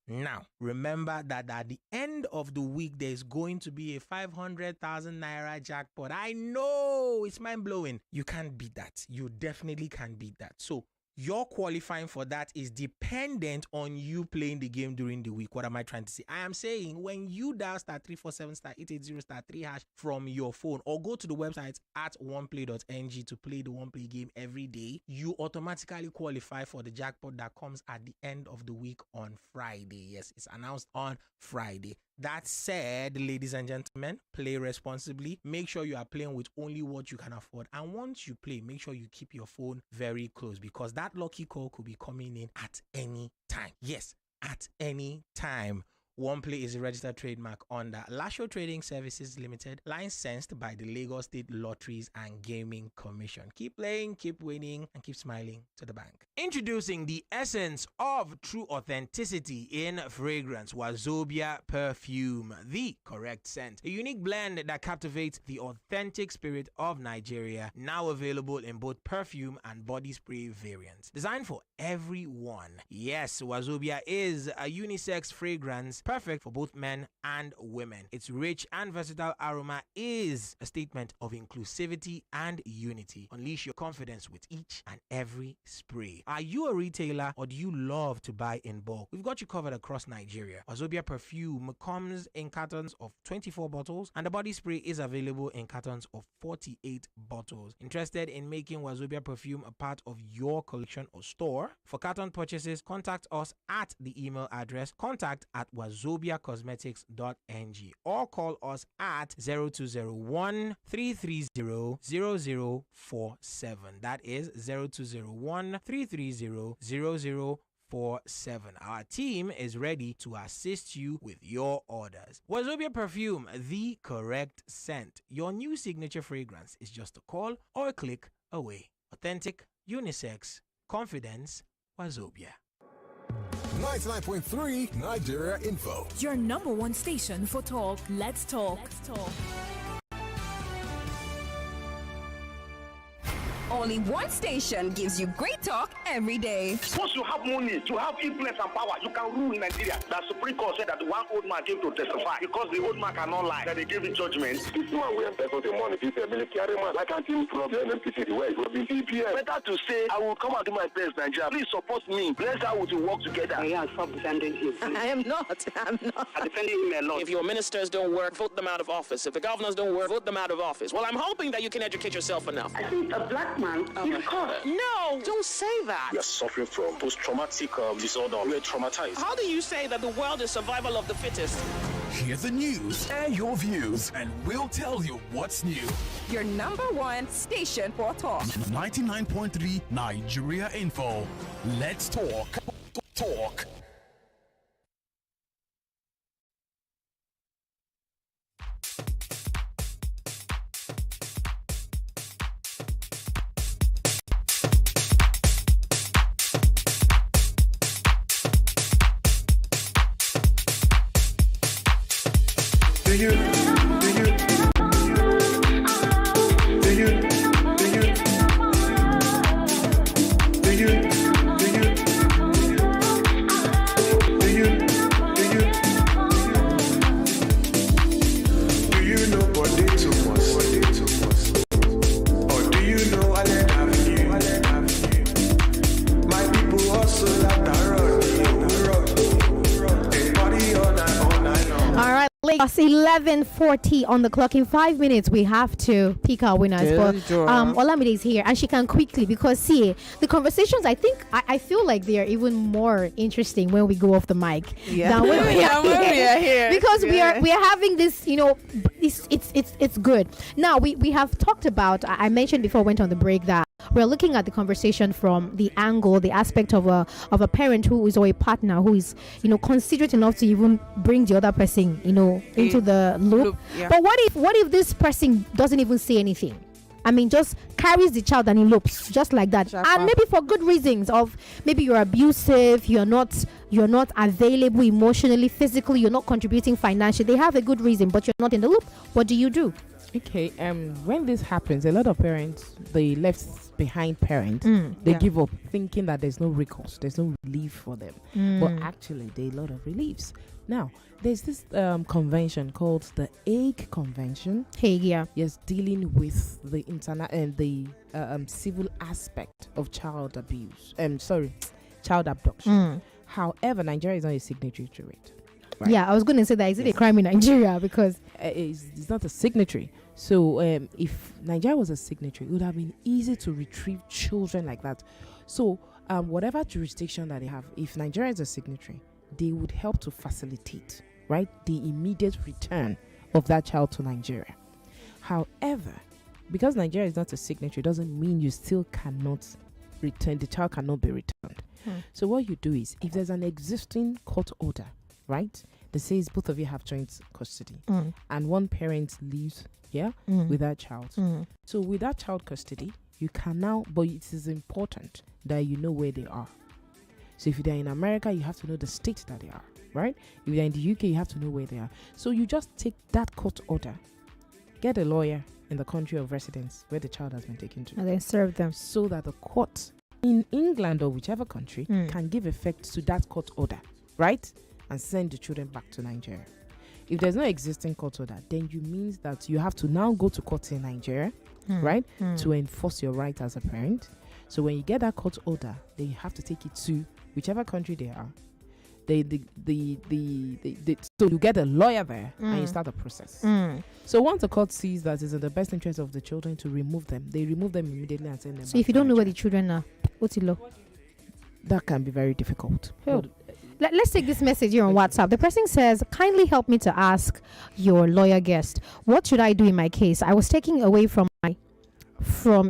Now, remember that at the end of the week, there's going to be a 500,000 naira jackpot. I know, it's mind-blowing. You can't beat that. You definitely can't beat that. So, your qualifying for that is dependent on you playing the game during the week. What am I trying to say? I am saying when you dial *347 *880 *3# from your phone, or go to the website at oneplay.ng to play the one play game every day, you automatically qualify for the jackpot that comes at the end of the week on Friday. Yes, it's announced on Friday. That said, ladies and gentlemen, play responsibly. Make sure you are playing with only what you can afford. And once you play, make sure you keep your phone very close, because that lucky call could be coming in at any time. Yes, at any time. OnePlay is a registered trademark under Lasho Trading Services Limited, licensed by the Lagos State Lotteries and Gaming Commission. Keep playing, keep winning, and keep smiling to the bank. Introducing the essence of true authenticity in fragrance, Wazobia Perfume, the correct scent. A unique blend that captivates the authentic spirit of Nigeria, now available in both perfume and body spray variants. Designed for everyone. Yes, Wazobia is a unisex fragrance perfect for both men and women. Its rich and versatile aroma is a statement of inclusivity and unity. Unleash your confidence with each and every spray. Are you a retailer, or do you love to buy in bulk? We've got you covered across Nigeria. Wazobia Perfume comes in cartons of 24 bottles, and the body spray is available in cartons of 48 bottles. Interested in making Wazobia Perfume a part of your collection or store? For carton purchases, contact us at the email address contact@wazobiacosmetics.ng or call us at 0201 330 0047. That is 0201 330 0047. Our team is ready to assist you with your orders. Wazobia Perfume, the correct scent. Your new signature fragrance is just a call or a click away. Authentic, unisex, confidence, Wazobia. 99.3 Nigeria Info. Your number one station for talk. Let's talk. Only one station gives you great talk every day. Once you have money, to have influence and power, you can rule in Nigeria. The Supreme Court said that one old man came to testify because the old man cannot lie, that they gave him judgment. This man will embezzle the money. This is a military man. I can't even prove the NMPC the way it will be DPM. Better to say, I will come and do my best, Nigeria. Please support me. Let's how we work together. I am defending him. I am not. I'm defending him a lot. If your ministers don't work, vote them out of office. If the governors don't work, vote them out of office. Well, I'm hoping that you can educate yourself enough. I think a black man is caught. No, don't say that. We are suffering from post-traumatic disorder. We are traumatized. How do you say that the world is survival of the fittest? Hear the news and your views, and we'll tell you what's new. Your number one station for talk. 99.3 Nigeria Info. Let's talk. Talk. Lagos, 11:40 on the clock. In 5 minutes, we have to pick our winners. But Olamide is here, and she can quickly, because see, the conversations, I feel like they are even more interesting when we go off the mic than when we are here. Because we are having this, it's good. Now we have talked about. I mentioned before I went on the break that we're looking at the conversation from the angle, the aspect of a parent who is, or a partner who is, considerate enough to even bring the other person, into the loop. But what if this person doesn't even say anything? I mean, just carries the child and elopes just like that, and maybe for good reasons. Of maybe you're abusive, you're not available emotionally, physically, you're not contributing financially. They have a good reason, but you're not in the loop. What do you do? Okay, when this happens, a lot of parents, the left behind parents, they give up, thinking that there's no recourse, there's no relief for them. But actually, there are a lot of reliefs. Now, there's this convention called the Hague Convention. Hague, yeah. Yes, dealing with the civil aspect of child abuse. Child abduction. However, Nigeria is not a signatory to it. Right? Yeah, I was going to say that. Is it a crime in Nigeria? Because it's not a signatory. So if Nigeria was a signatory, it would have been easy to retrieve children like that. So whatever jurisdiction that they have, if Nigeria is a signatory, they would help to facilitate, right, the immediate return of that child to Nigeria. However, because Nigeria is not a signatory, doesn't mean you still cannot return. The child cannot be returned. So what you do is, if there's an existing court order, right, that says both of you have joint custody, and one parent leaves with that child. So with that child custody, you can now, but it is important that you know where they are. So if they're in America, you have to know the state that they are, right? If they're in the UK, you have to know where they are. So you just take that court order, get a lawyer in the country of residence where the child has been taken to, and then serve them, so that the court in England or whichever country can give effect to that court order, right? And send the children back to Nigeria. If there's no existing court order, then it means that you have to now go to court in Nigeria, right? To enforce your right as a parent. So when you get that court order, then you have to take it to whichever country they are. So you get a lawyer there and you start the process. So once the court sees that it's in the best interest of the children to remove them, they remove them immediately and send them so back. If you don't know where the children are, what's it law? That can be very difficult. Let's take this message here on WhatsApp. The person says, kindly help me to ask your lawyer guest, what should I do in my case? I was taken away from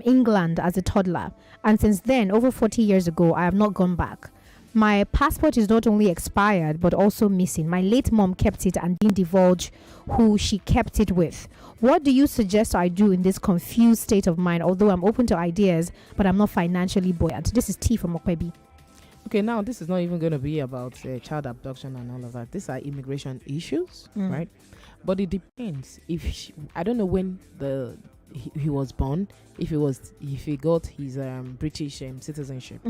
England as a toddler, and since then, over 40 years ago, I have not gone back. My passport is not only expired, but also missing. My late mom kept it and didn't divulge who she kept it with. What do you suggest I do in this confused state of mind? Although I'm open to ideas, but I'm not financially buoyant. This is T from Okwebi. Okay, now this is not even going to be about child abduction and all of that. These are immigration issues, right? But it depends. I don't know when he was born. If he got his British citizenship,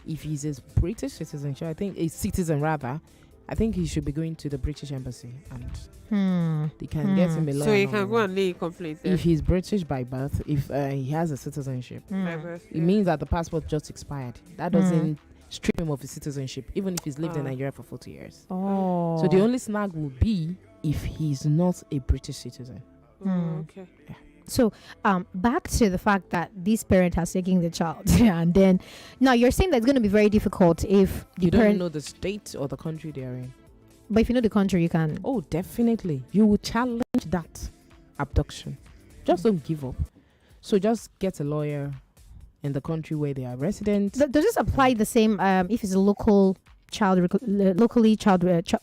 if he's a British citizenship, I think a citizen rather, I think he should be going to the British embassy and they can get him a lawyer. So he can go and lay a complaint there. If he's British by birth, if he has a citizenship, by birth, it means that the passport just expired. That doesn't strip him of his citizenship, even if he's lived in Nigeria for 40 years. So the only snag will be if he's not a British citizen. Okay. Yeah. So back to the fact that this parent has taken the child and then now you're saying that it's going to be very difficult if the you parent don't know the state or the country they are in. But if you know the country, you can. Oh, definitely. You will challenge that abduction. Just don't give up. So just get a lawyer in the country where they are resident. Does this apply the same if it's a local locally child relocation?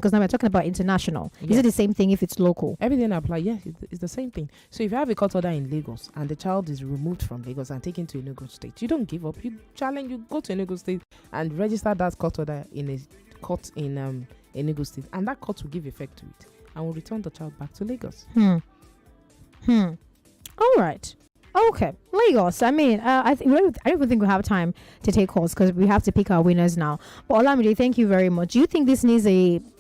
Because now we're talking about international. Yes. Is it the same thing if it's local? Everything apply. Yes, it's the same thing. So if you have a court order in Lagos and the child is removed from Lagos and taken to Enugu State, you don't give up. You challenge. You go to Enugu State and register that court order in a court in Enugu State, and that court will give effect to it and will return the child back to Lagos. All right. Okay, Lagos. I mean, I don't even think we have time to take calls because we have to pick our winners now. But Olamide, thank you very much. Do you think this needs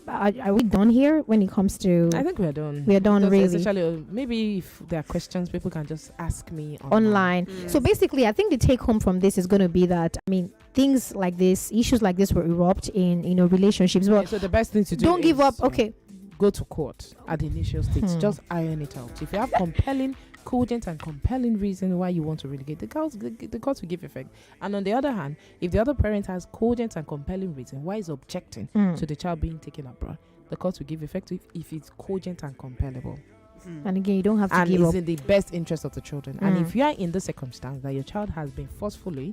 are we done here when it comes to? I think we are done. We are done, really. Essentially, maybe if there are questions, people can just ask me online. So basically, I think the take home from this is going to be that, I mean, things like this, issues like this will erupt in relationships. But so the best thing to do don't give up. Okay. go to court at the initial stage. Just iron it out. If you have compelling, cogent and compelling reason why you want to relegate, the court will give effect. And on the other hand, if the other parent has cogent and compelling reason why is objecting to the child being taken abroad, the court will give effect if it's cogent and compellable. And again, you don't have to and give up. it's in the best interest of the children. And if you are in the circumstance that your child has been forcefully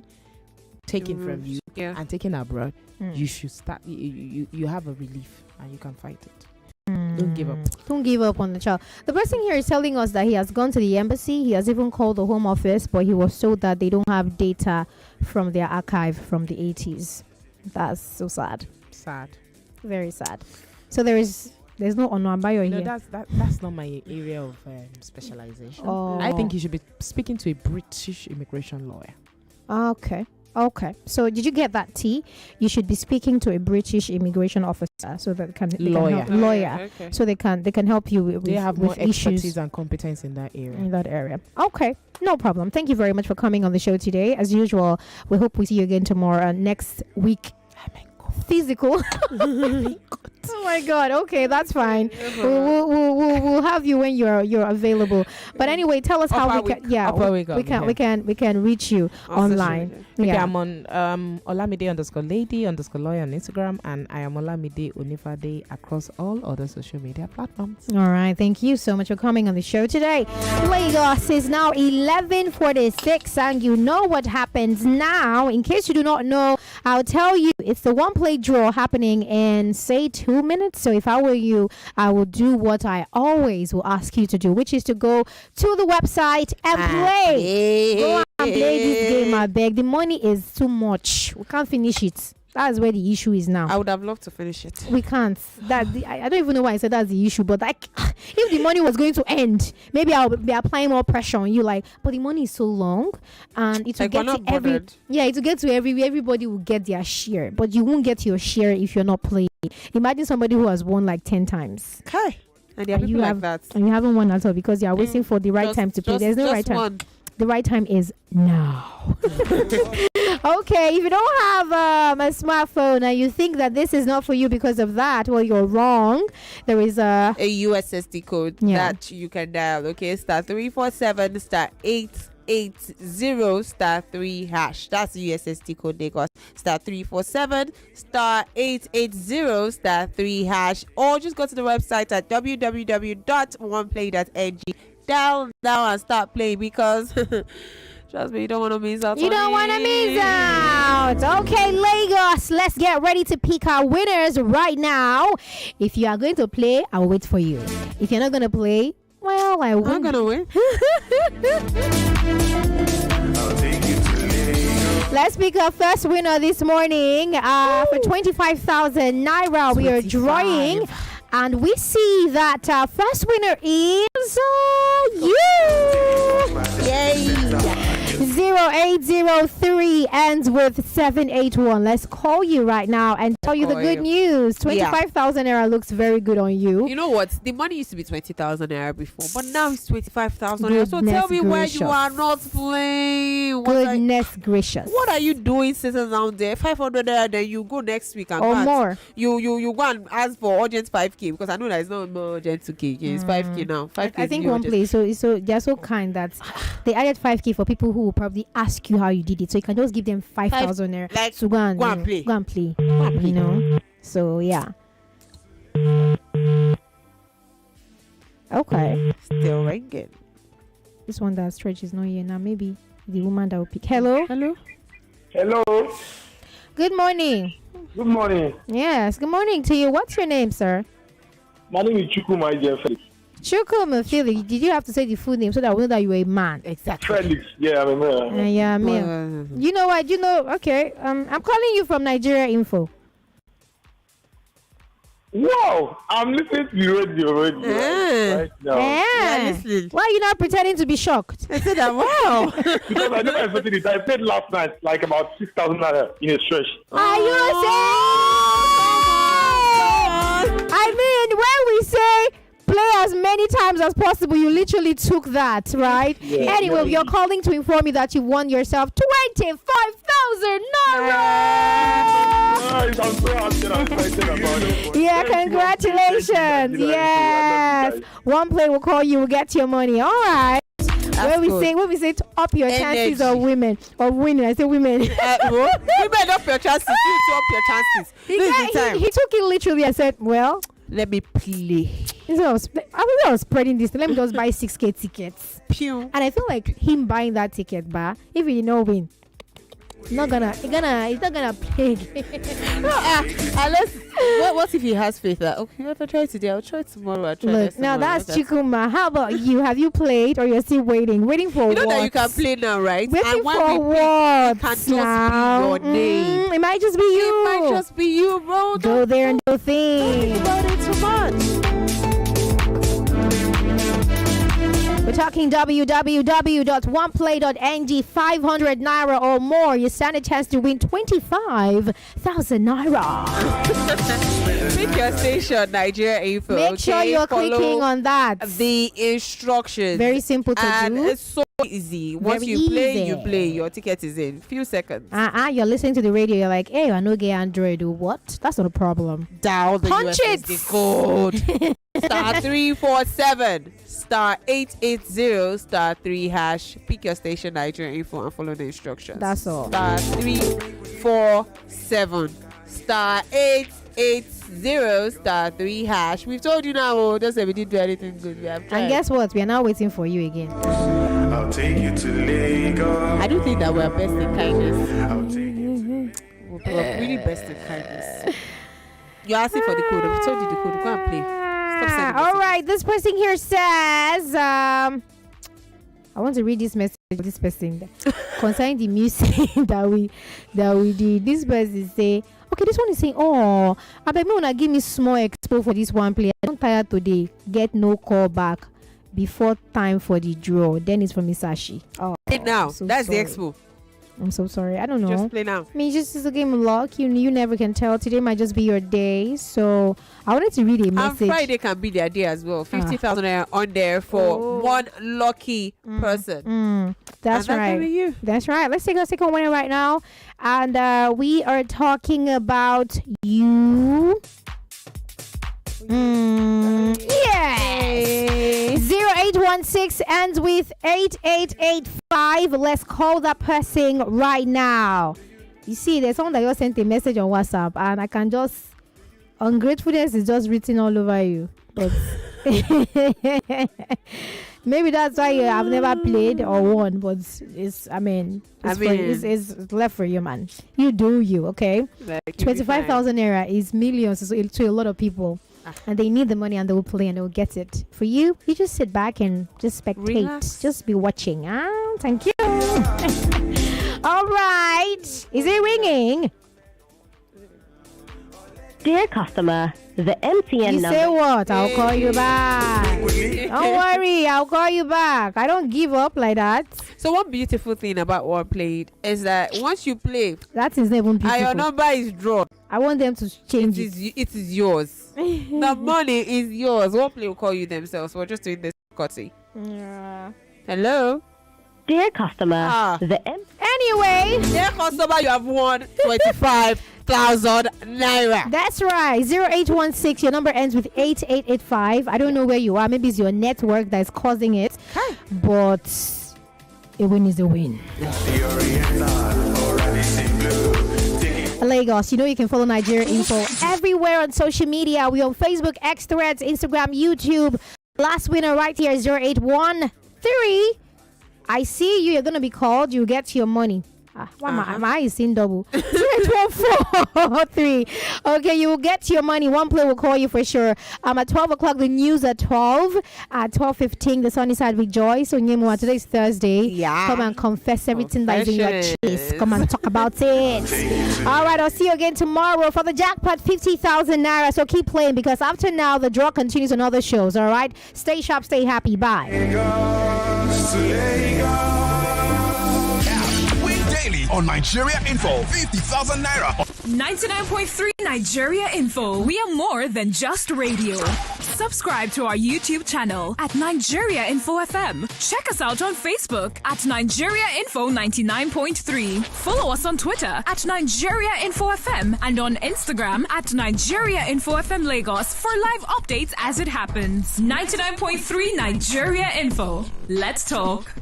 taken from you and taken abroad, you should start. You have a relief and you can fight it. Don't give up. Don't give up on the child. The person here is telling us that he has gone to the embassy. He has even called the home office, but he was told that they don't have data from their archive from the 80s. That's so sad. Sad. Very sad. So there's no Onuambayo here. That's not my area of specialization. Oh. I think you should be speaking to a British immigration lawyer. Okay. So did you get that, T? You should be speaking to a British immigration officer so that lawyer. Okay. So they can help you with they have with more issues expertise and competence in that area. Okay, no problem. Thank you very much for coming on the show today. As usual, we hope we see you again tomorrow, next week. Physical. Oh my God. Okay, that's fine. We'll have you when you're available. But anyway, tell us how we can reach you online. I'm on Olamide_lady_lawyer on Instagram, and I am Olamide Onifade across all other social media platforms. All right, thank you so much for coming on the show today. Lagos is now 11:46, and you know what happens now. In case you do not know, I'll tell you. It's the one play draw happening in say 2 minutes. So if I were you, I would do what I always will ask you to do, which is to go to the website and play. Go and play this game, I beg. The money is too much. We can't finish it. That's where the issue is now. I would have loved to finish it. We can't. I don't even know why I said that's the issue. But if the money was going to end, maybe I'll be applying more pressure on you. But the money is so long, and it will get to it will get to everybody will get their share, but you won't get your share if you're not playing. Imagine somebody who has won 10 times. Okay. And there are people like that. And you haven't won at all because you are waiting for the right time to play. There's no right time. One. The right time is now. Okay, if you don't have a smartphone and you think that this is not for you because of that, well, you're wrong. There is a USSD code that you can dial. Okay, *347 *880 *3#. That's the USSD code Lagos. *347 *880 *3#. Or just go to the website at www.oneplay.ng. Dial now and start playing because trust me, you don't want to miss out. You don't want to miss out. Okay, Lagos, let's get ready to pick our winners right now. If you are going to play, I will wait for you. If you're not going to play, well, I'm going to win. Let's pick our first winner this morning for 25,000 Naira. We are drawing. And we see that our first winner is you. Yay. 0803 ends with 781. Let's call you right now and tell you the good news. 25,000 Naira looks very good on you. You know what? The money used to be 20,000 Naira before, but now it's 25,000 Naira. So tell me why you are not playing. Goodness gracious. What are you doing sitting down there? 500 Naira, then you go next week and more. You go and ask for urgent 5K because I know there is no more urgent 2K. It's 5K now. 5K. I think one place. So they're so kind that they added 5K for people who will probably ask you how you did it. So you can just give them 5,000 Naira. Like, so go and play. Go and play. You know. So yeah. Okay. Still ringing. This one that Stretch is not here now. Maybe the woman that will pick. Hello. Good morning. Good morning. Yes. Good morning to you. What's your name, sir? My name is Chukwuma Felix. Chukwuma Felix. Did you have to say the full name so that we know that you're a man? Exactly. Felix. Yeah, I'm a man. Yeah, man. You know what? Okay. I'm calling you from Nigeria Info. Wow, I'm listening to the radio right now. Yeah. Why are you not pretending to be shocked? I said that. Wow. Because I never expected it. I played last night about 6,000 Naira in a stretch. Are you saying? I mean, when we say play as many times as possible. You literally took that, right? Yeah, anyway, you're calling to inform me that you won yourself 25,000 naira. Nice, I'm so happy and excited about it. Yeah, congratulations. Yes. One play will call you, will get your money. All right. When we say to up your chances of women or winning, I say women. Women up your chances. You to up your chances. He took it literally. I said, well, let me play. I was spreading this. Let me just buy 6K tickets. Pew. And I feel like him buying that ticket, if he did not win, he's not gonna play again. Unless what if he has faith that okay, if I try today, I'll try tomorrow. I'll try Look, now that's Chikuma. How about you? Have you played or you're still waiting? Waiting for what? You know that you can play now, right? Waiting and when for what? It can just be your name. It might just be you. It might just be you, bro. Go there and do things. Don't think about it too much. We're talking www.oneplay.ng. 500 naira or more. You stand a chance to win 25,000 naira. Pick your station, Nigeria Info. Make sure you're clicking on that. The instructions. Very simple to and do. It's so easy. Once you play, your ticket is in. Few seconds. You're listening to the radio. You're like, hey, I know get Android. What? That's not a problem. Dial the Punch USSD code. Star 347 star 880 star 3 hash. Pick your station, Nigeria Info, and follow the instructions. That's all. Star 347 star 880 star 3 hash. We've told you now. Don't say we didn't do anything good. We have tried. And guess what? We are now waiting for you again. I'll take you to Lagos. I do think that we're best in kindness. I'll take you to We're really best in kindness. You're asking for the code. We've told you the code. Go and play. All right, this person here says, I want to read this message. This person concerning the music that we did. This person say, okay, this one is saying, oh, I bet me wanna give me small expo for this one player. I'm tired today. Get no call back before time for the draw. Then it's from Misashi. Oh, now so that's sorry. the expo. I'm so sorry. I don't know. Just play now. I mean, it's a game of luck. You never can tell. Today might just be your day. So I wanted to read a message. And Friday can be their day as well. 50,000 on there for one lucky person. That's and right. That can be you. That's right. Let's take a second winner right now. And we are talking about you. Yes. 0816 ends with 8885. Let's call that person right now. You see, there's someone that just sent a message on WhatsApp, and I can just ungratefulness is just written all over you. But maybe that's why you have never played or won. But it's left for you, man. You do you, okay? 25,000 naira is millions to a lot of people. And they need the money and they will play and they will get it. For you, you just sit back and just spectate. Relax. Just be watching. Thank you. All right. Is it ringing? Dear customer, the MTN you number. say what? I'll call you back. Don't worry, I'll call you back. I don't give up like that. So one beautiful thing about One Played is that once you play, that is not even beautiful. And your number is drawn. I want them to change it. It is yours. The money is yours. One Play will call you themselves. We're just doing this courtesy. Yeah. Hello. Dear customer, Anyway, dear customer, you have won 25,000 naira. That's right. 0816. Your number ends with 8885. I don't know where you are. Maybe it's your network that is causing it. But a win is a win. Lagos, you can follow Nigeria Info everywhere on social media. We on Facebook, X Threads, Instagram, YouTube. Last winner right here is 0813. I see you. You're going to be called. You get your money. My eye is in double. 0814. Okay, you will get your money. One play will call you for sure. At 12 o'clock, the news at 12. At 12:15, the sunny side with Joy. So, Nyemwa, today's Thursday. Yeah. Come and confess everything that is in your chest. Come and talk about it. All right, I'll see you again tomorrow for the jackpot 50,000 naira. So keep playing because after now, the draw continues on other shows. All right, stay sharp, stay happy. Bye. on Nigeria Info, 50,000 naira. 99.3 Nigeria Info. We are more than just radio. Subscribe to our YouTube channel at Nigeria Info FM. Check us out on Facebook at Nigeria Info 99.3. Follow us on Twitter at Nigeria Info FM and on Instagram at Nigeria Info FM Lagos for live updates as it happens. 99.3 Nigeria Info. Let's talk.